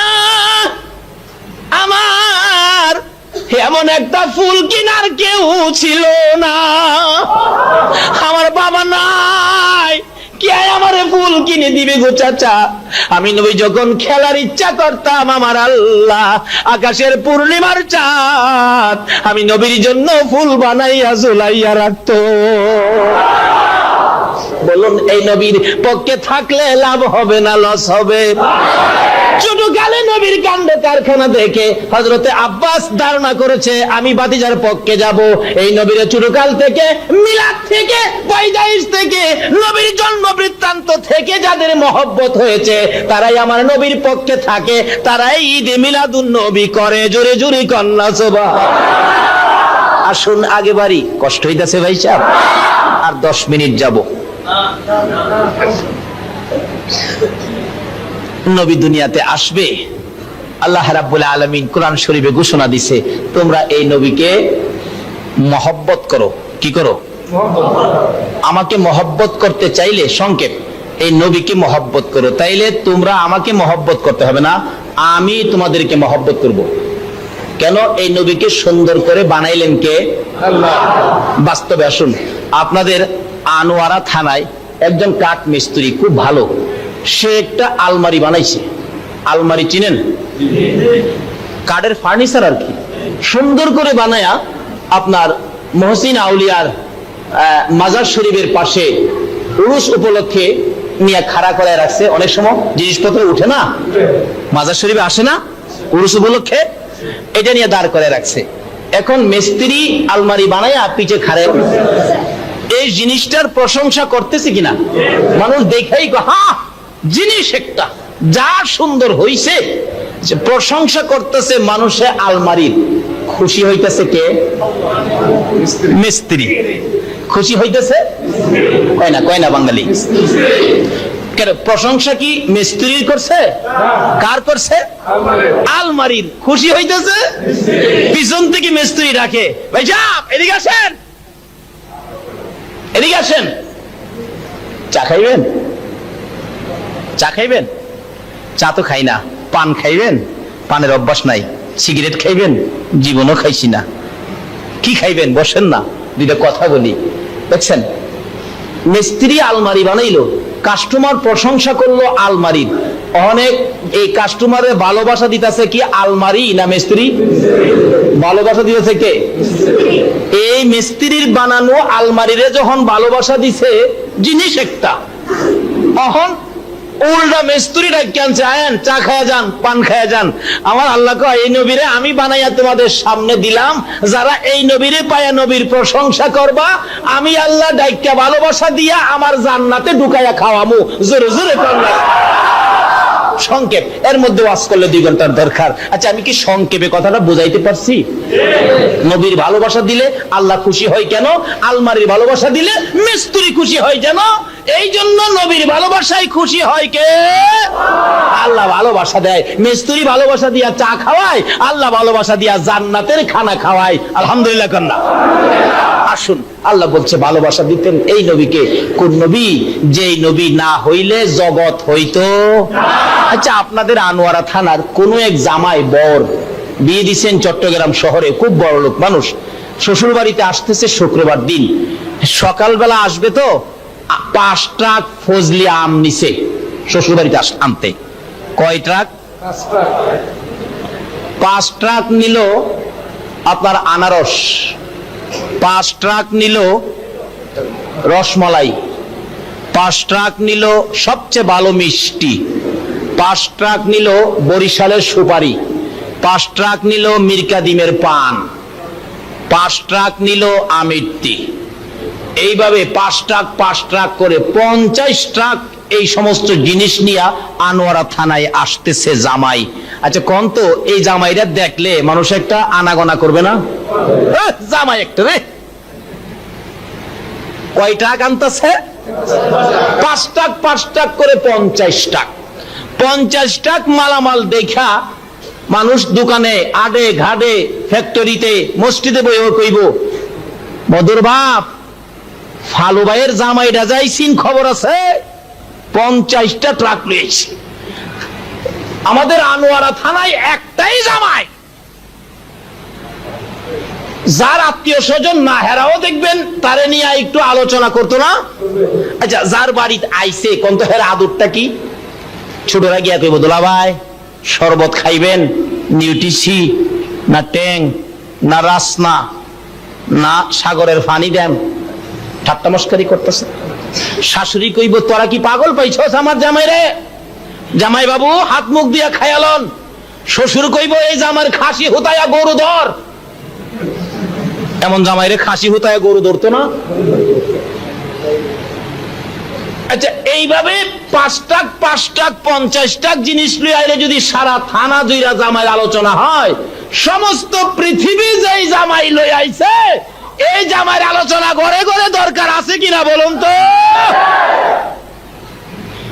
আমার এমন একটা ফুল কিনার কেউ ছিল না, আমার বাবা নাই, কে আমারে ফুল কিনে দিবে গো চাচা? আমি নবী যখন খেলার ইচ্ছা করতাম, আমার আল্লাহ আকাশের পূর্ণিমার চাঁদ আমি নবীর জন্য ফুল বানাইয়া ঝুলাইয়া রাখতো। বলুন, এই নবীর পক্ষে থাকলে লাভ হবে না লস হবে? ছোট কালে নবীর কাণ্ড কারখানা দেখে হযরতে আব্বাস ধারণা করেছে আমি ভাতিজার পক্ষে যাব। এই নবীর ছোটকাল থেকে, মিলাদ থেকে, পয়দাইশ থেকে, নবীর জন্ম বৃত্তান্ত থেকে যাদের মহব্বত হয়েছে তারাই আমার নবীর পক্ষে থাকে, তারাই ঈদে মিলাদুন নবী করে। জোরে জোরে কন্যা সুবহানাল্লাহ। আসুন আগে বাড়ি, কষ্ট হইতাছে ভাই সাহেব, আর 10 মিনিট যাব। নবী দুনিয়াতে আসবে, আল্লাহ রাব্বুল আলামিন কোরআন শরীফে ঘোষণা দিছে, তোমরা এই নবীকে মহব্বত করো। কি করো? আমাকে মহব্বত করতে চাইলে, সংক্ষেপ, এই নবীকে মহব্বত করো। তাইলে তোমরা আমাকে মহব্বত করতে হবে না, আমি তোমাদেরকে মহব্বত করব। কেন? এই নবীকে সুন্দর করে বানাইলেন কে? আল্লাহ। বাস্তবে আসুন, আপনাদের আনোয়ারা থানায় একজন কাঠ মিস্ত্রি, খুব ভালো, সে একটা আলমারি বানাইছে। আলমারি চিনেন? কাঠের ফার্নিচার আর কি, সুন্দর করে বানায়া আপনার মহসিন আউলিয়ার মাজার শরীফের পাশে উরুস উপলক্ষে নিয়ে খাড়া করে রাখছে। অনেক সময় জিনিসপত্র উঠে না, মাজার শরীফে আসে না, উরুস উপলক্ষে এটা নিয়ে দাঁড় করে রাখছে। এখন মিস্ত্রি আলমারি বানায়া পিছে খাড়ে, এই জিনিসটার প্রশংসা করতেছে কিনা? মানুষ দেখাই, হ্যাঁ জিনিস একটা যা সুন্দর হইছে, প্রশংসা করতেছে মানুষে আলমারির। খুশি হইতেছে কে? মিস্ত্রি। খুশি হইতেছে? কয় না বাঙালি? প্রশংসা কি মিস্ত্রির করছে? কার করছে? আলমারির। খুশি হইতেছে? পিছন থেকে মিস্ত্রি ডাকে, ভাই সাহেব এদিকে আসেন, এদিকে আসেন, চা খাইবেন? চা খাইবেন? চা তো খাই না। পান খাইবেন? পানের অভ্যাস নাই। সিগারেট খাইবেন? জীবনও খাইছি না। কি খাইবেন? বসেন না, দুইটা কথা বলি। দেখছেন, মিস্ত্রি আলমারি বানাইলো, কাস্টমার প্রশংসা করলো আলমারির। অনেক এই কাস্টমারের ভালোবাসা দিতেছে কি আলমারি না মিস্ত্রি? ভালোবাসা দিতেছে কে? এই মিস্ত্রির বানানো আলমারিরে যখন ভালোবাসা দিছে, জিনিস একটা, তখন উল্টা মিস্ত্রি ডাকছে, আয়েন চা খায়া যান, পান খায়া যান। আমার আল্লাহ কয়, এই নবীরে আমি বানাইয়া তোমাদের সামনে দিলাম, যারা এই নবীরে পায়া নবীর প্রশংসা করবা, আমি আল্লাহ ডাইকা ভালোবাসা দিয়া আমার জান্নাতে ঢুকাইয়া খাওয়ামু। জোরে জোরে কন্যা। সংক্ষেপ, এর মধ্যে ওয়াজ করলে 2 ঘন্টার দরকার। আচ্ছা, আমি কি সংক্ষেপে কথাটা বুঝাইতে পারছি? নবীর ভালোবাসা দিলে আল্লাহ খুশি হয় কেন? আলমারির ভালোবাসা দিলে মিস্ত্রি খুশি হয় কেন? এই জন্য নবীর ভালোবাসায় খুশি হয় কে? আল্লাহ ভালোবাসা দেয়। মিস্ত্রি ভালোবাসা দিয়া চা খাওয়ায়, আল্লাহ ভালোবাসা দিয়া জান্নাতের খানা খাওয়ায়। আলহামদুলিল্লাহ কন্যা। আসুন, আল্লাহ বলছে ভালোবাসা দিতেন এই নবীকে। কোন নবী? যেই নবী না হইলে জগৎ হইতো। আচ্ছা, আপনাদের আনোয়ারা থানার কোন এক জামাই বর বিয়ে দিচ্ছেন চট্টগ্রাম শহরে, খুব বড় লোক মানুষ। শ্বশুর বাড়িতে আসতেছে শুক্রবার দিন, সকালবেলা আসবে তো 5 ট্রাক ফজলি আম নিছে শ্বশুর বাড়িতে আনতে। কয় ট্রাক? 5 ট্রাক নিল আপনার আনারস, 5 ট্রাক নিল রসমালাই, 5 ট্রাক নিল সবচেয়ে ভালো মিষ্টি, 5 ট্রাক নিল বরিশালের সুপারি, 5 ট্রাক নিল মিরকাদিমের পান, 5 ট্রাক নিল আমিত্তি। এইভাবে 5 ট্রাক করে 50 ট্রাক এই সমস্ত জিনিস নিয়ে আনোয়ারা থানায় আসতেছে জামাই। আচ্ছা কোন তো এই জামাইরা দেখলে মানুষ একটা আনাগোনা করবে না? জামাই একটা রে, কয় ট্রাক আনতেছে? 5 ট্রাক করে 50 ট্রাক। 50 ট্রাক মালামাল দেখা মানুষ দোকানে, আডে ঘাডে, ফ্যাক্টরিতে, মসজিদে বইও কইব, মধুর বাপ ফালু ভাইয়ের জামাইটা যাইছিন, খবর আছে 50টা ট্রাক লইছে। আমাদের আনোয়ারা থানায় একটাই জামাই, যার আত্মীয় স্বজন না হেরাও দেখবেন তারে নিয়ে একটু আলোচনা করতো না? আচ্ছা যার বাড়িতে আইছে কোন তো হেরা আদরটা কি? ছোটরা গিয়া কইব, দোলা ভাই শরবত খাইবেন, নিউট্রিসি না ট্যাং না রাসনা না সাগরের পানি দেন? ঠাট্টা মস্কারি করতেছে। শাশুড়ি কইব, তোরা কি পাগল পাইছস আমার জামাই রে? জামাই বাবু হাত মুখ দিয়া খায়ালন। শ্বশুর কইব, এই জামার খাসি হুতায়া গরু ধর। এমন জামাই রে খাসি হুতায়া গরু ধরতো না? আচ্ছা এইভাবে 5 ট্রাক 50 ট্রাক জিনিস লই আইলে যদি সারা থানা জুইরা জামাইয়ের আলোচনা হয়, সমস্ত পৃথিবী যেই জামাই লই আইছে এই জামাইয়ের আলোচনা ঘরে ঘরে দরকার আছে কিনা বলুন তো?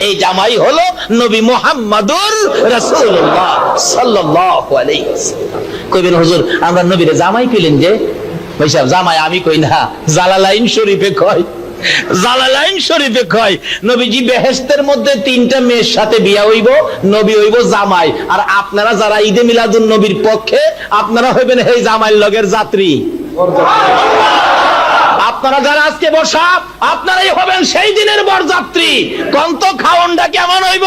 এই জামাই হলো নবী মুহাম্মদুর রাসূলুল্লাহ সাল্লাল্লাহু আলাইহি ওয়াসাল্লাম। কইবেন হুজুর আমরা নবীরে জামাই কইলেন যে? ভাই সাহেব জামাই আমি কই না, জালালাইন শরীফে কয়। জালালাইন শরীফে কয় নবীজি বেহেশতের মধ্যে 3টা মেয়ের সাথে বিয়া হইব, নবী হইব জামাই। আর আপনারা যারা ঈদে মিলাদুন নবীর পক্ষে, আপনারা হইবেন এই জামাইয়ের লগের যাত্রী। আপনারা যারা আজকে বসা, আপনারাই হবেন সেই দিনের বরযাত্রী। কন্ত খাওনটা কেমন হইব?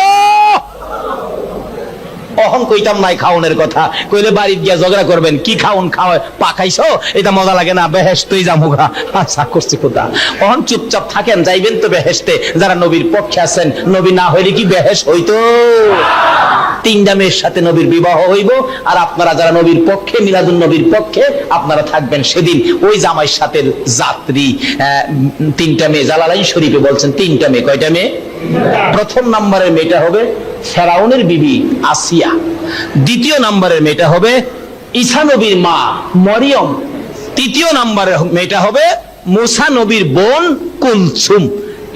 অহং কইতাম নাই খাওনের কথা, কইলে বাড়িতে গিয়া ঝগড়া করবেন, কি খাওন খাওয়ায় পাকাইছো, এটা মজা লাগে না, বেহেশতেই যামুগা। আচ্ছা করছি কোথা, অহং চুপচাপ থাকেন, যাইবেন তো বেহেশতে। যারা নবীর পক্ষে আছেন, নবী না হইলে কি বেহেশ হইতো? 3টা মেয়ের সাথে নবীর বিবাহ হইব, আর আপনারা যারা নবীর পক্ষে, মিলাদুন নবীর পক্ষে, আপনারা থাকবেন সেদিন ওই জামাইয়ের সাথে যাত্রী। 3টা মেয়ে জালালাইন শরীফে বলছেন 3টা মেয়ে। কয়টা মেয়ে? প্রথম নম্বরের মেয়েটা হবে ফেরাউনের বিবি আসিয়া, দ্বিতীয় নম্বরের মেয়েটা হবে ঈসা নবীর মা মরিয়ম, তৃতীয় নম্বরের মেয়েটা হবে মুসা নবীর বোন কুলসুম।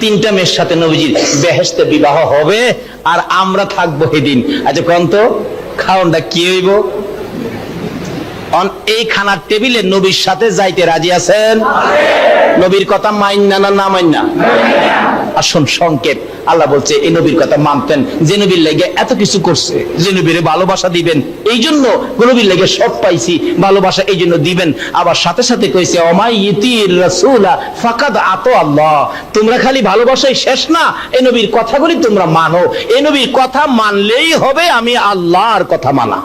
3টা মেয়ের সাথে নবীজির বেহেশতে বিবাহ হবে, আর আমরা থাকবো সেদিন। আচ্ছা কোন তো খাওনটা কি হইব? এই খানার টেবিলে নবীর সাথে যাইতে রাজি আছেন? নবীর কথা মাইন্না না না মাইন্না? আসুন সংকেত, আল্লাহ বলছে এই নবীর কথা মানতেন, যে নবীর লেগে এত কিছু করছে, যে নবীরে ভালোবাসা দিবেন, এই জন্য নবীর লেগে সব পাইছি, ভালোবাসা এই জন্য দিবেন। আবার সাথে সাথে কইছে ওমাই ইতির রাসূলা ফাকাদ আতা আল্লাহ, তোমরা খালি ভালোবাসাই শেষ না, এই নবীর কথাগুলি তোমরা মানো। এই নবীর কথা মানলেই হবে আমি আল্লাহর কথা মানা।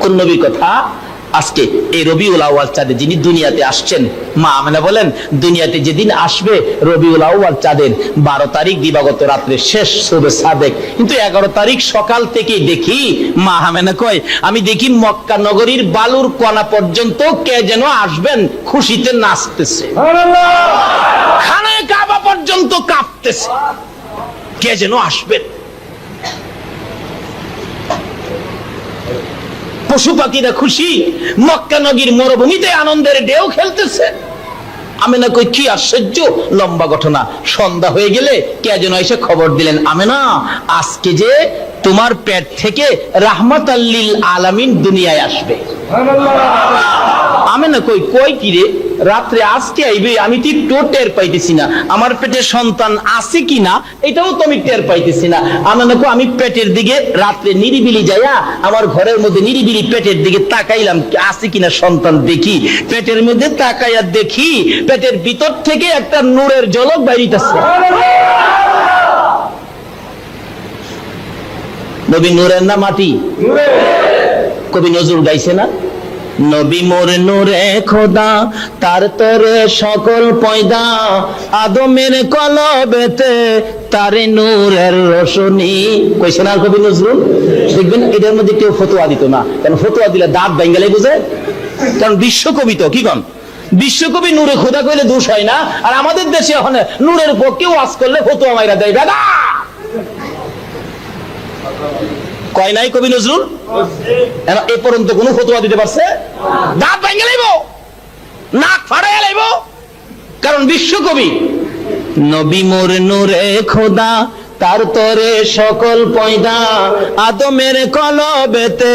কোন নবীর কথা? আজকে এই রবিউল আউয়াল চাঁদে যিনি দুনিয়াতে আসছেন, মা আমেনা বলেন দুনিয়াতে যেদিন আসবে রবিউল আউয়াল চাঁদের 12 তারিখ দিবাগত রাত্রে শেষ সুবে সাদেক, কিন্তু 11 তারিখ সকাল থেকে দেখি, মা আমেনা কয় আমি দেখি মক্কা নগরীর বালুর কণা পর্যন্ত কে যেন আসবেন খুশিতে নাচতেছে, খানায়ে কাবা পর্যন্ত কাঁপতেছে, কে যেন আসবেন। পশু পাখিরা খুশি, মক্কা নগরীর মরুভূমিতে আনন্দের ঢেউ খেলতেছে। আমেনা কই কি আশ্চর্য লম্বা ঘটনা। সন্ধ্যা হয়ে গেলে কে যেন এসে খবর দিলেন, আমেনা আজকে যে তোমার পেট থেকে রাহমাতাল লিল আলামিন দুনিয়ায় আসবে। আমেনা কই কই কি রে? রাত্রে আজকে আইবে, আমি তো একটু টের পাইতেছি না, আমার পেটে সন্তান আছে কিনা এটাও তো আমি টের পাইতেছি না। আমি পেটের দিকে রাত্রে নিরিবিলি যাইয়া আমার ঘরের মধ্যে নিরিবিলি পেটের দিকে তাকাইলাম আছে কিনা সন্তান দেখি, পেটের মধ্যে তাকাইয়া দেখি পেটের ভিতর থেকে একটা নূরের ঝলক বাইরিতেছে। নবী নূরের না মাটি? কবি নজরুল গাইছে না, নবী মোর নূরে খোদা তার তরে সকল পয়দা, আদমের কলবেতে তারে নূরের রোশনী, কইছে না কবি নজরুল? দেখবেন এদের মধ্যে কেউ ফতোয়া দিত না, কারণ ফতোয়া দিলে দাঁত বেঙ্গালে বুঝে, কারণ বিশ্বকবি তো কি কন, বিশ্বকবি নূরে খোদা কইলে দোষ হয় না। আর আমাদের দেশে এখন নূরের পক্ষে ওয়াজ করলে ফতোয়া মাইরা দেয়, দাদা কয় নাই কবি নজরুল? এ পর্যন্ত কোন ফতোয়া দিতে পারছে? দাঁত ভেঙে লাইব, নাক ফাড়াইয়া লাইব, কারণ বিশ্বকবি। নবী মোর নূরে খোদা তার তরে সকল পয়দা, আদমের কলবেতে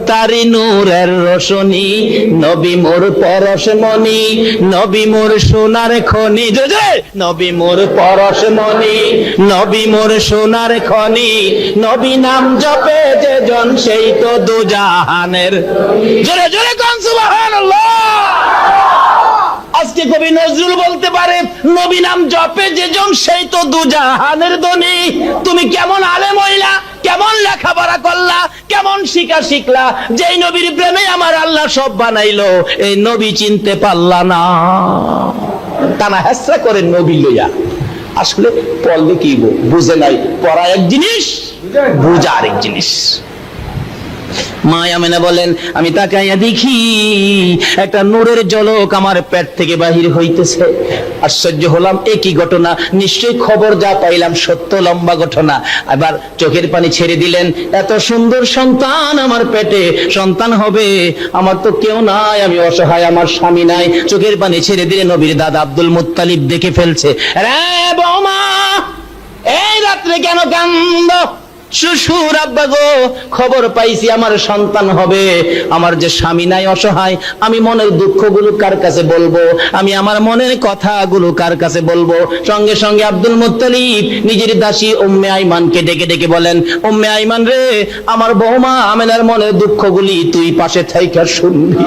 তারি নূরের রোশনী, নবী মোর পরশমণি, নবী মোর সোনার খনি, নবী মোর পরশমণি, নবী মোর সোনার খনি, নবী নাম জপে যে জন সেই তো দুজাহানের, জোরে জোরে কোন সুবহানাল্লাহ। আজকে কবি নজরুল বলতে পারে নবী নাম জপে যে জন সেই তো দুজাহানের ধনী। তুমি কেমন আলেম হইলা, কেমন লেখাপড়া করলা, কেমন শিখলা, যেই নবীর প্রেমে আমার আল্লাহ সব বানাইলো, এই নবী চিনতে পারলা না, টানা হেসরা করেন নবী লইয়া। আসলে পড়লে কি বুঝে নাই, পড়া এক জিনিস, বুঝা আরেক জিনিস। মা আমেনা বলেন আমি তাকাইয়া দেখি একটা নূরের ঝলক আমার পেট থেকে বাহির হইতেছে। আশ্চর্য হলাম, একই ঘটনা, নিশ্চয়ই খবর যা পাইলাম সত্য, লম্বা ঘটনা। আবার চোখের পানি ছেড়ে দিলেন, এত সুন্দর সন্তান আমার পেটে, সন্তান হবে, আমার তো কেউ নাই, আমি অসহায়, আমার স্বামী নাই। চোখের পানি ছেড়ে দিলে নবীর দাদা আব্দুল মুত্তালিব দেখে ফেলছে। রে বৌমা, এই রাত্রে কেন কান্দ? শ্বশুর আব্বা গো, খবর পাইছি আমার সন্তান হবে, আমার যে স্বামী নাই, অসহায়, আমি মনের দুঃখগুলো কার কাছে বলবো, আমি আমার মনের কথাগুলো কার কাছে বলবো? সঙ্গে সঙ্গে আব্দুল মুত্তালিব নিজের দাসী উম্মে আইমানকে ডেকে ডেকে বলেন, উম্মে আইমান রে, আমার বৌমা আমেনার মনের দুঃখগুলি তুই পাশে থাইকা শুনবি।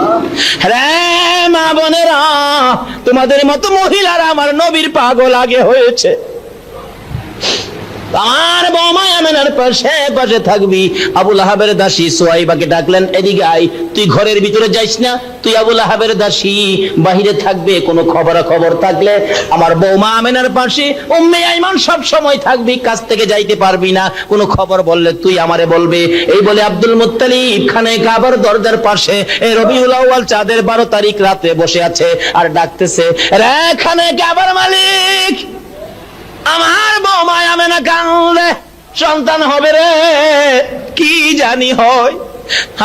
রে মা বোনেরা, তোমাদের মতো মহিলারা আমার নবীর পাগল আগে হয়েছে, আমার বৌমা আমেনার পাশে পাশে থাকবি। আবুল আহাবের দাসী সুয়াইবাকে ডাকলেন, এদিকে আয়, তুই ঘরের ভিতরে যাইস না, তুই আবুল আহাবের দাসী বাহিরে থাকবে, কোনো খবর থাকলে আমার বৌমা আমেনার পাশে উম্মে আইমান সব সময় থাকবি, কাছ থেকে যাইতে পারবি না, কোনো খবর বললে তুই আমারে বলবে। এই বলে আব্দুল মুত্তালিব খানে কাবার দরজার পাশে রবিউল আউয়াল চাঁদের 12 তারিখ রাতে বসে আছে আর ডাকতেছে, রে খানে কাবার মালিক, আমার বৌমা আমেনা কান্দে, সন্তান হবে রে, কি জানি হয়,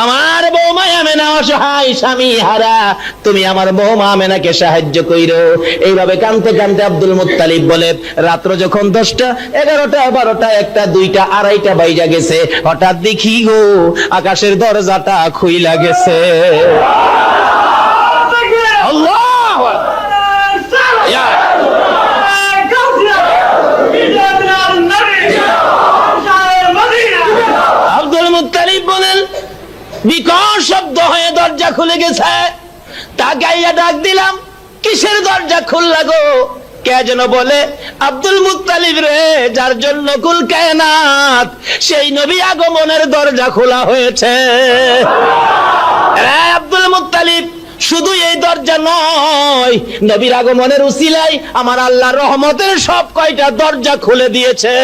আমার বৌমা আমেনা অসহায়, স্বামী হারা, তুমি আমার বৌমা আমেনাকে সাহায্য কইরো। এইভাবে কাঁদতে কাঁদতে আব্দুল মুত্তালিব বলে, রাত্র যখন 10টা, 11টা, 12টা, 1টা, 2টা, 2:30 বাইজা গেছে, হঠাৎ দেখি গো আকাশের দরজাটা খুইলা গেছে। আল্লাহ বিকট শব্দ হয়ে দরজা খুলে গেছে। তাকাইয়া ডাক দিলাম, কিসের দরজা খুললা গো? কে যেন বলে, আব্দুল মুত্তালিব রে, যার জন্য কুল কায়নাত, সেই নবী আগমনের দরজা খোলা হয়েছে। আব্দুল মুত্তালিব, শুধু এই দরজা নয়, নবীর আগমনের উসিলায় আমার আল্লাহ রহমতের সব কয়টা দরজা খুলে দিয়েছে।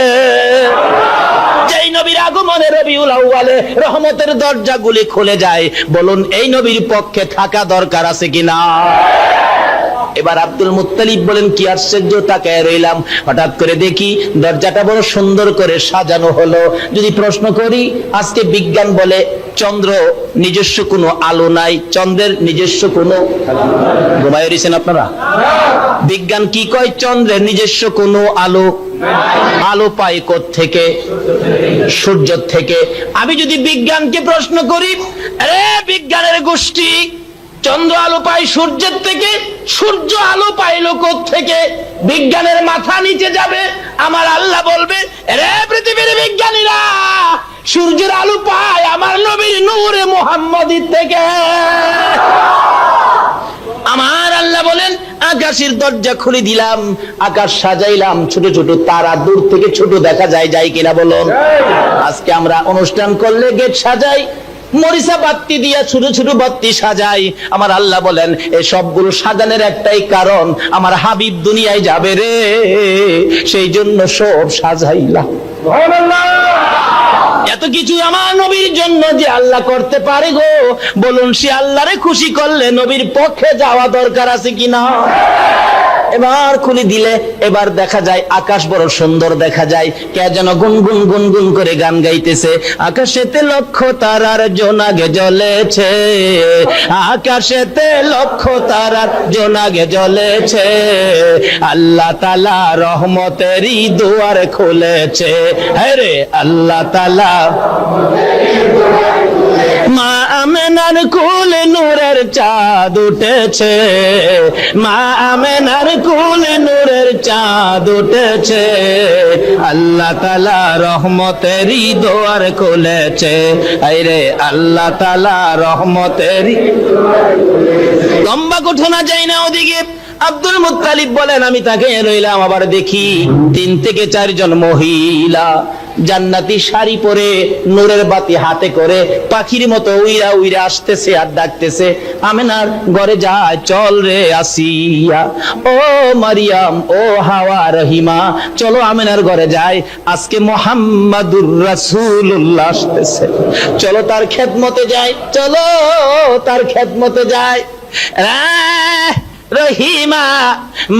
যেই নবীর আগমনে রবিউল আউয়ালে রহমতের দরজাগুলি খুলে যায়, বলুন এই নবীর পক্ষে থাকা দরকার আছে কিনা? এবার আব্দুল মুত্তালিব বলেন, কি আশ্চর্য, তাকায় রইলাম, হঠাৎ করে দেখি দরজাটা বড় সুন্দর করে সাজানো হলো। যদি প্রশ্ন করি, আজকে বিজ্ঞান বলে চন্দ্র নিজস্ব কোনো আলো নাই, চন্দ্রের নিজস্ব কোনো, ঘুমায় রয়েছেন আপনারা? বিজ্ঞান কি কয়? চন্দ্রের নিজস্ব কোনো আলো, আলো পায় কোত্থেকে? সূর্য থেকে। আমি যদি বিজ্ঞানকে প্রশ্ন করি, আরে বিজ্ঞানের গোষ্ঠী, চন্দ্র আলো পায় সূর্যের থেকে, সূর্য আলো পাইলো থেকে? বিজ্ঞানের মাথা নিচে যাবে। আমার আল্লাহ বলবে, রে পৃথিবীর বিজ্ঞানীরা, সূর্যের আলো পায় আমার নবীর নূরে মুহাম্মদী থেকে। আমার আল্লাহ বলেন, আকাশের দরজা খুলে দিলাম, আকাশ সাজাইলাম, ছোট ছোট তারা দূর থেকে ছোট দেখা যায়, যায় কিনা বলুন? আজকে আমরা অনুষ্ঠান করলে গেট সাজাই, মরিচা বাতি দিয়া ছোট ছোট বাতি সাজাই। আমার আল্লাহ বলেন, এই সবগুলো সাজানোর একটাই কারণ, আমার হাবিব দুনিয়ায় যাবে রে, সেই জন্য সব সাজাইলাম। এত কিছু আমার নবীর জন্য যে আল্লাহ করতে পারে গো, বলুন সে আল্লাহরে খুশি করলে নবীর পক্ষে যাওয়া দরকার আছে কিনা? এবার খুলে দিলে এবার দেখা যায় আকাশ বড় সুন্দর দেখা যায়। কে যেন গুনগুন গুনগুন করে গান গাইতেছে, আকাশেতে লক্ষ তারার জোনাগে জ্বলেছে, আকাশেতে লক্ষ তারার জোনাগে জ্বলেছে, আল্লাহ তাআলা রহমতেরই দুয়ার খুলেছে। হ্যাঁ, আল্লাহ তাআলা মা আমেনার কোলে নূরের চাঁদ উঠেছে, মা আমেনার কোলে নূরের চাঁদ উঠেছে, আল্লাহ তাআলা রহমতেরই দুয়ার খুলেছে। আরে আল্লাহ তাআলা রহমতেরই। লম্বা ঘটনা যায় না ওদিকে। আব্দুল মুত্তালিব বলেন, আমি তাকে রইলাম, আবার দেখি 3 থেকে 4 জন মহিলা জান্নাতি শাড়ি পরে নূরের বাতি হাতে করে পাখির মতো উইরা উইরা আসতেছে আর ডাকতেছে, আমেনার ঘরে যায়, চল রে আসিয়া, ও মারিয়াম, ও হাওয়া রহিমা, চলো আমেনার ঘরে যায়, আজকে মুহাম্মাদুর রাসূলুল্লাহ আসতেছে, চলো তার খেদমতে যাই, চলো তার খেদমতে যাই। রহিমা,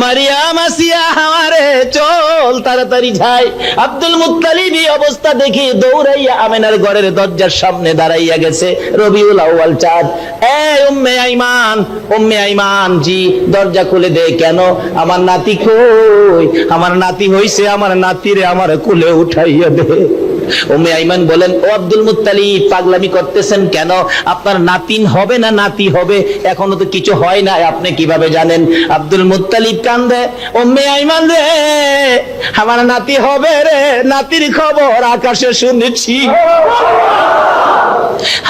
মারিয়াম, আসিয়া, হাওয়ারে, চল তাড়াতাড়ি যাই। আব্দুল মুত্তালিব এই অবস্থা দেখে দৌড়াইয়া আমেনার ঘরের দরজার সামনে দাঁড়াইয়া গেছে। রবিউল আউয়াল চাঁদ। এই উম্মে আইমান, উম্মে আইমান, জি দরজা খুলে দে। কেন? আমার নাতি কই? আমার নাতি হইছে, আমার নাতিরে আমার কোলে উঠাইয়া দে। উম্মে আইমান বলেন, ও আব্দুল মুত্তালিব, পাগলামি করতেছেন কেন? আপনার নাতিন হবে না নাতি হবে? এখনো তো কিছু হয় না, আপনি কিভাবে জানেন? আব্দুল মুত্তালিব কান্দে, উম্মে আইমান রে, আমার নাতি হবে রে, নাতির খবর আকাশে শুনেছি,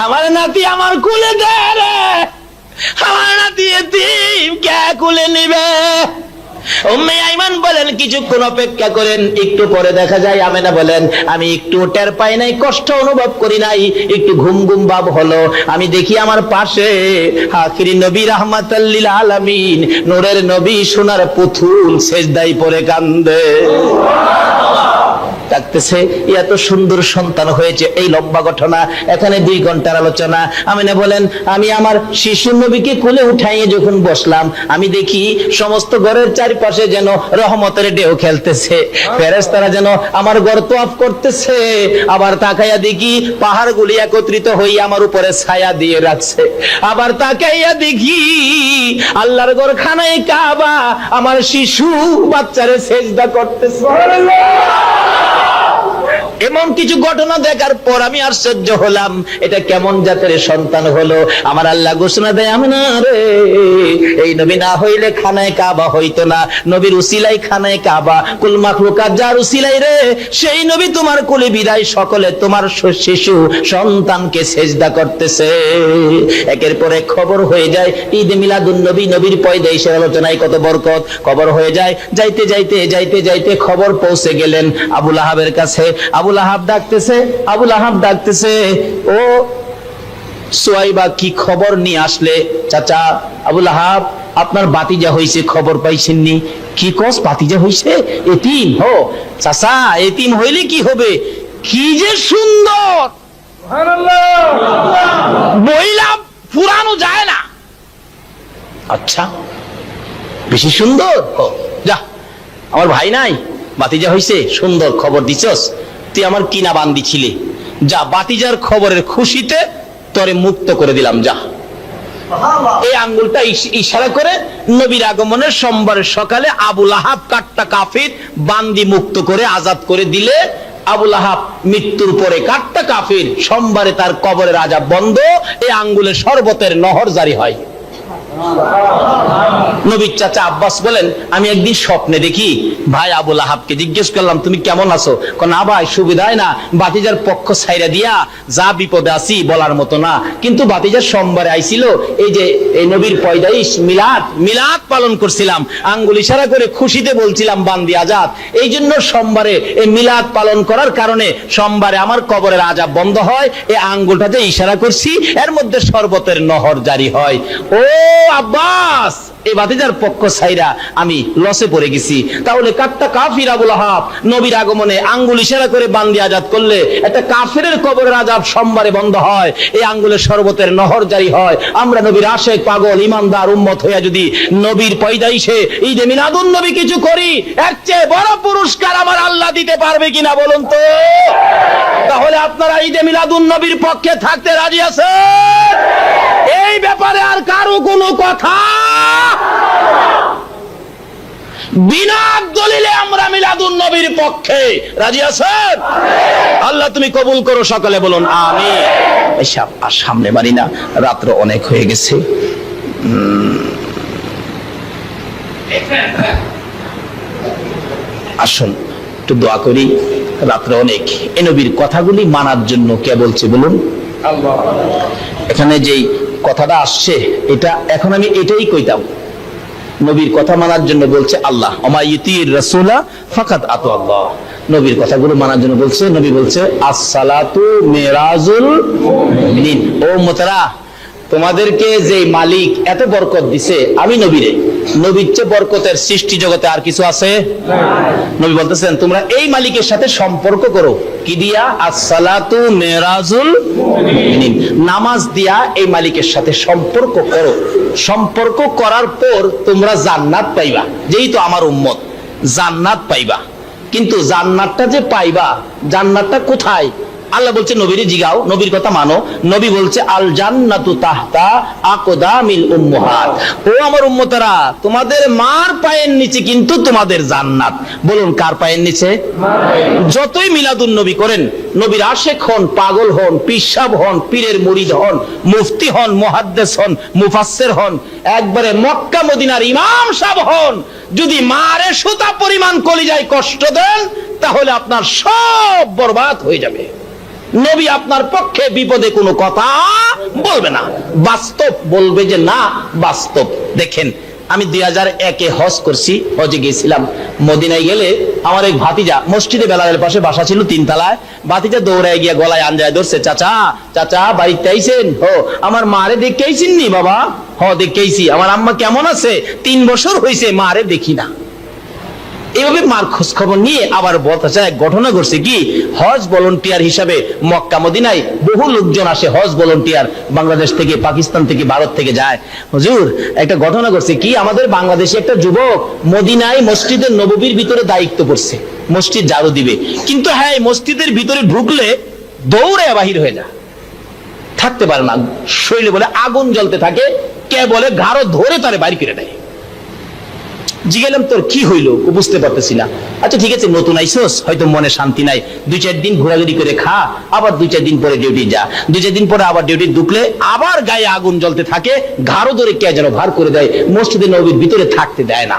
আমার নাতি আমার কোলে দে রে, আমার নাতি এতিম, কে কোলে নিবে? উম্মে আইমান বলেন, কিছুক্ষণ অপেক্ষা করেন। একটু পরে দেখা যায় আমেনা বলেন, আমি একটু টের পাই নাই, কষ্ট অনুভব করি নাই, একটু ঘুম ঘুম ভাব হলো। আমি দেখি আমার পাশে আখিরি নবী রাহমাতাল লিল আলামিন, নূরের নবী, সোনার পুতুল সেজদায় পড়ে কান্দে, ডাকতেছে, এত সুন্দর সন্তান হয়েছে। এই লম্বা ঘটনা, এখানে 2 ঘন্টার আলোচনা। আমিনা বলেন, আমি আমার শিশু নবীকে কোলে উঠাইয়ে যখন বসলাম, আমি দেখি সমস্ত ঘরের চারিপাশে যেন রহমতের ঢেউ খেলতেছে, ফেরেশতারা যেন আমার ঘর তওয়াফ করতেছে। আবার তাকাইয়া দেখি পাহাড়গুলি একত্রিত হয়ে আমার উপরে ছায়া দিয়ে রাখছে। আবার তাকাইয়া দেখি আল্লাহর ঘর খানায় কাবা আমার শিশু বাচ্চারে সেজদা করতেছে। এমন কিছু ঘটনা দেখার পর আমি আশ্চর্য হলাম, এটা কেমন জাতের সন্তান হলো? আমার আল্লাহ ঘোষণা দেয়, আমিনা রে, এই নবী না হইলে খানায় কাবা হইতো না, নবীর উসিলাই খানায় কাবা, কুল মাখলুকাত যার উসিলাই রে, সেই নবী তোমার কোলে বিদায়, সকলে তোমার শিশু সন্তানকে সেজদা করতেছে। একের পর এক খবর হয়ে যায়। ঈদ মিলাদুন নবী, নবীর পয়দাইশের আলোচনায় কত বরকত। খবর হয়ে যায়, যাইতে যাইতে যাইতে যাইতে খবর পৌঁছে গেলেন আবুল আহাবের কাছে। আবুল আহাব ডাকতেছে, আবুল আহাব ডাকতেছে, ও সুয়াইবা, কি খবর নিয়ে আসলে? চাচা আবুল আহাব, আপনার বাতিজা হইছে, খবর পাইছেননি? কি কস বাতিজা হইছে? এতিম? হো চাচা, এতিম হইলে কি হবে? কি যে সুন্দর, বইলা পুরানো যায় না। আচ্ছা, বেশি সুন্দর? যা, আমার ভাই নাই, বাতিজা হইছে, সুন্দর খবর দিছস, তুই আমার কিনা বান্দি ছিলি, যা বাতিজার খবরের খুশিতে তোরে মুক্ত করে দিলাম, যা। এই আঙ্গুলটা ইশারা করে নবীর আগমনের সোমবারের সকালে আবুল আহাব কাট্টা কাফির বান্দি মুক্ত করে আজাদ করে দিলে আবুল আহাব মৃত্যুর পরে কাট্টা কাফির, সোমবারে তার কবরের আযাব বন্ধ, এই আঙ্গুলের শরবতের নহর জারি হয়। নবীর চাচা আব্বাস বলেন, আমি একদিন স্বপ্নে দেখি ভাই আবুল আহাবকে জিজ্ঞেস করলাম তুমি কেমন আছো? না ভাই সুবিধায় না, ভাতিজার পক্ষ ছাইরা দিয়া যা বিপদে আছি বলার মতো না। কিন্তু ভাতিজার সোমবারে আইছিল, এই যে এই নবীর পয়দাইশ মিলাদ পালন করছিলাম, আঙ্গুল ইশারা করে খুশিতে বলছিলাম বান্দি আজাদ। এই জন্য সোমবারে এই মিলাদ পালন করার কারণে সোমবারে আমার কবরের আযাব বন্ধ হয়। এই আঙ্গুলটাতে ইশারা করছি, এর মধ্যে শরবতের নহর জারি হয়। ও আব্বাস, এই ভাতিজার পক্ষ ছাইরা আমি লসে পড়ে গেছি। তাহলে কাট্টা কাফির আবুল আহাব নবীর আগমনে আঙ্গুল ইশারা করে বান্দি আজাদ করলে একটা কাফিরের কবরের আযাব সোমবারে বন্ধ হয়, এই আঙ্গুলের শরবতের নহর জারি হয়। আমরা নবীর আশেক পাগল ইমানদার উম্মত হইয়া যদি নবীর পয়দাইশে ঈদে মিলাদুন নবী কিছু করি, এর চেয়ে বড় পুরস্কার আমার আল্লাহ দিতে পারবে কিনা বলুন তো? তাহলে আপনারা ঈদে মিলাদুন নবীর পক্ষে থাকতে রাজি আছেন? এই ব্যাপারে আর কারো কোনো কথা বিনা দলিলে আমরা মিলাদুন নবীর পক্ষে রাজি আছেন? আল্লাহ তুমি কবুল করো, সকলে বলুন আমিন। এসব আর সামনে বাড়ি না, রাত্র অনেক হয়ে গেছে। আসুন একটু দোয়া করি, রাত্র অনেক। এই নবীর কথাগুলি মানার জন্য কে বলছে বলুন? আল্লাহ। এখানে যেই কথাটা আসছে, এটা এখন আমি এটাই কইতাম, নবীর কথা মানার জন্য বলছে আল্লাহ, ওমা ইউতির রাসূলা ফাকাদ আতু আল্লাহ। নবীর কথাগুলো মানার জন্য বলছে, নবী বলছে আসসালাতু মিরাজুল মুমিনিন। ও উম্মতরা, তোমাদেরকে যে মালিক এত বরকত দিছে, আমি নবীরে, নবীর চেয়ে বরকতের সৃষ্টি জগতে আর কিছু আছে? নবী বলতেছেন তোমরা এই মালিকের সাথে সম্পর্ক করো। কি দিয়া? আসসালাতু মিরাজুল মুমিনিন, নামাজ দিয়া এই মালিকের সাথে সম্পর্ক করো। সম্পর্ক করার পর তোমরা জান্নাত পাইবা, যেহেতু আমার উম্মত জান্নাত পাইবা। কিন্তু জান্নাতটা যে পাইবা, জান্নাতটা কোথায়? আল্লাহ বলছে নবীরে জিগাও, নবীর কথা মানো। নবী বলছে আল জান্নাতু তাহতা আকদামিল উম্মাহাত। ও আমার উম্মতেরা, তোমাদের মার পায়ের নিচে কিন্তু তোমাদের জান্নাত। বলুন কার পায়ের নিচে? যতই মিলাদুন নবী করেন, নবীর আশেক হন, পাগল হন, পিসাব হন, পীরের মুরিদ হন, মুফতি হন, মুহাদ্দিস হন, মুফাসসির হন, একবারে মক্কা মদিনার ইমাম সাহেব হন, যদি মারে সুতা পরিমাণ কলিজায় কষ্ট দেন, তাহলে আপনার সব বরবাদ হয়ে যাবে। নবী আপনার পক্ষে বিপদে কোনো কথা বলবে না, বাস্তব বলবে যে না বাস্তব। দেখেন, আমি 2001-এ হজ করছি, হজে গিয়েছিলাম। মদিনায় গেলে আমার এক ভাতিজা, মসজিদে বেলালের পাশে বাসা ছিল 3 তলায়, ভাতিজা দৌড়ায় গিয়া গলায় আঞ্জায় ধরছে, চাচা চাচা বাড়িতে আইছেন? ও আমার মারে দেখে আইছেন নি বাবা? হ দেখে আইছি। আমার আম্মা কেমন আছে? 3 বছর হয়েছে মারে দেখি না। এইভাবে মার খোঁজ খবর নিয়ে আবার বলতেছে এক ঘটনা ঘটছে কি, হজ ভলান্টিয়ার হিসাবে মক্কা মদিনায় বহু লোকজন আসে, হজ ভলান্টিয়ার বাংলাদেশ থেকে, পাকিস্তান থেকে, ভারত থেকে যায়। হুজুর একটা ঘটনা ঘটছে কি, আমাদের বাংলাদেশে একটা যুবক মদিনায় মসজিদের নববীর ভিতরে দায়িত্ব পড়ছে, মসজিদ ঝাড়ু দিবে। কিন্তু হ্যাঁ, মসজিদের ভিতরে ঢুকলে দৌড়ে বাহির হয়ে যায়, থাকতে পারে না, শরীরে বলে আগুন জ্বলতে থাকে, কে বলে ঘাড় ধরে তারে বাড়ি করে দেয়। জিগেলাম তোর কি হইলো? বুঝতে পারতেছি না। আচ্ছা ঠিক আছে, নতুন আইসোস, হয়তো মনে শান্তি নাই, 2-4 দিন ঘোরাঘুরি করে খা, আবার 2-4 দিন পরে ডিউটি যা, 2-4 দিন পরে আবার ডিউটি ঢুকলে আবার গায়ে আগুন জ্বলতে থাকে, ঘাড়ও ধরে কে যেন ভার করে দেয়, মসজিদে নবীর ভিতরে থাকতে দেয় না।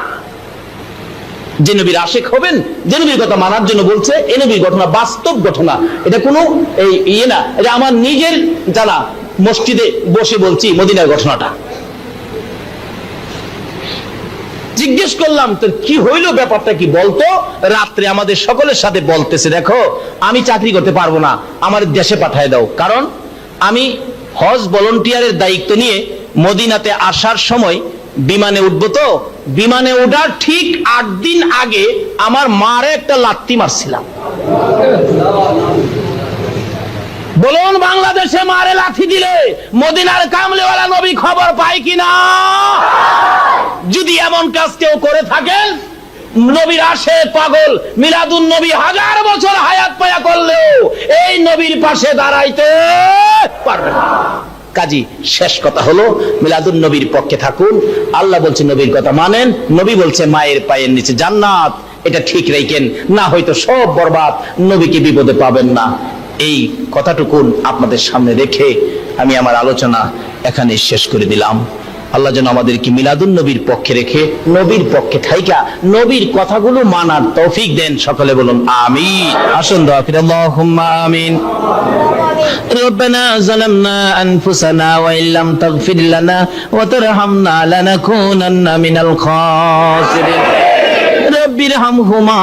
যে নবীর আশেক হবেন, যে নবীর কথা মানার জন্য বলছে, এই নবীর ঘটনা বাস্তব ঘটনা, এটা কোনো এই ইয়ে না, এটা আমার নিজের জানা, মসজিদে বসে বলছি মদিনার ঘটনাটা। জিজ্ঞেস করলাম তোর কি হইলো, ব্যাপারটা কি বলতো? রাত্রে আমাদের সকলের সাথে বলতেছে, দেখো আমি চাকরি করতে পারবো না, আমার দেশে পাঠায় দাও। কারণ আমি হজ ভলান্টিয়ারের দায়িত্ব নিয়ে মদিনাতে আসার সময় বিমানে উঠবো, তো বিমানে ওঠার ঠিক 8 দিন আগে আমার মারে একটা লাত্তি মারছিলাম। বলুন বাংলাদেশে মারে লাথি দিলে মদিনার কামলিওয়ালা নবী খবর পায় কিনা? যদি এমন কাজ কেউ করে থাকেন, নবীর আশেক পাগল মিলাদুন নবী 1000 বছর হায়াত পায়া করলেও এই নবীর পাশে দাঁড়াইতে পারবে না। কাজী শেষ কথা হলো, মিলাদুন নবীর পক্ষে থাকুন। আল্লাহ বলছে নবীর কথা মানেন, নবী বলছে মায়ের পায়ের নিচে জান্নাত, এটা ঠিক রাখেন, না হয়তো সব বরবাদ, নবীকে বিপদে পাবেন না। এই কথাটুকুন আপনাদের সামনে রেখে আমি আমার আলোচনা এখানে শেষ করে দিলাম। আল্লাহ যেন আমাদেরকে মিলাদুন নবীর পক্ষে রেখে নবীর পক্ষে থাইকা নবীর কথাগুলো মানার তৌফিক দেন। সকলে বলুন আমিন। আসুন দোয়া করি, আল্লাহুম্মা আমিন। ربنا ظلمنا أنفسنا وإن لم تغفر لنا وترحمنا لنكونن من الخاسرين رب ارحمهما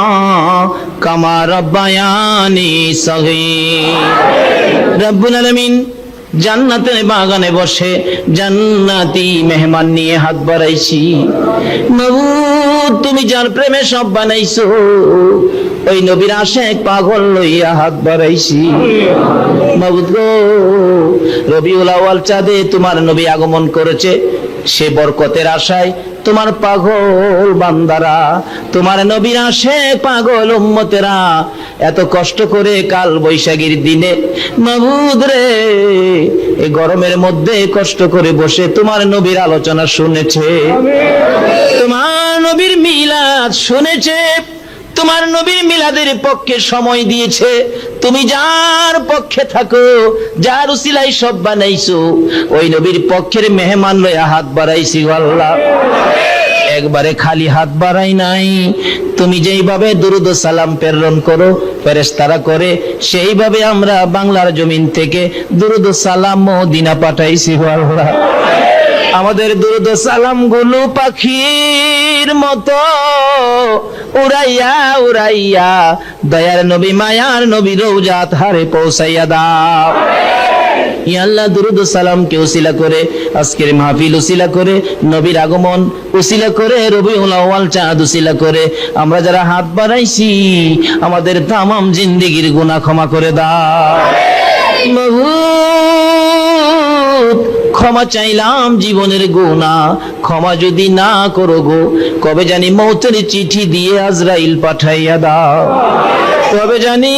كما ربياني صغير রব্বুল আলামিন জান্নাতের বাগানে বসে জান্নাতি মেহমান নিয়ে হাত বাড়াইছি। মাবুদ তুমি যার প্রেমে সব বানাইছো ওই নবীর আশিক পাগল লইয়া হাত বাড়াইছি। মাবুদ গো, রবিউল আউয়াল চাঁদে তোমার নবী আগমন করেছে, সে বরকতের আশায় তোমার পাগল বান্দারা, তোমার নবীর আশিক পাগল উম্মতেরা এত কষ্ট করে কাল বৈশাখীর দিনে মাবুদ রে এই গরমের মধ্যে কষ্ট করে বসে তোমার নবীর আলোচনা শুনেছে, তোমার নবীর মিলাদ শুনেছে, তোমার নবীর মিলাদের পক্ষে সময় দিয়েছে। তুমি যার পক্ষে থাকো, যার উসিলায় সব বানাইছো, ওই নবীর পক্ষের মেহমান লইয়া হাত বাড়াইছি আল্লাহ। একবারে খালি হাত বাড়াই নাই, তুমি যেইভাবে দুরুদ ও সালাম প্রেরণ করো ফেরেশতারা করে, সেইভাবে আমরা বাংলার জমিন থেকে দুরুদ ও সালাম মদিনা পাঠাইছি আল্লাহ। আমাদের দুরুদ ও সালাম গুলো পাখির মতো উড়াইয়া উড়াইয়া দয়ার নবী মায়ার নবী রওজাত হারে পৌঁছাইয়া দাও। ইয়া আল্লাহ, দুরুদ ও সালামকে উসিলা করে আজকের মাহফিল উসিলা করে নবীর আগমন উসিলা করে রবিউল আউয়াল চাঁদ উসিলা করে আমরা যারা হাত বাড়াইছি আমাদের তামাম জিন্দেগীর গুনাহ ক্ষমা করে দাও। মাবুদ ক্ষমা চাইলাম জীবনের গুনাহ, ক্ষমা যদি না করো গো কবে জানি মৌতের চিঠি দিয়ে আজরাইল পাঠাইয়া দাও, কবে জানি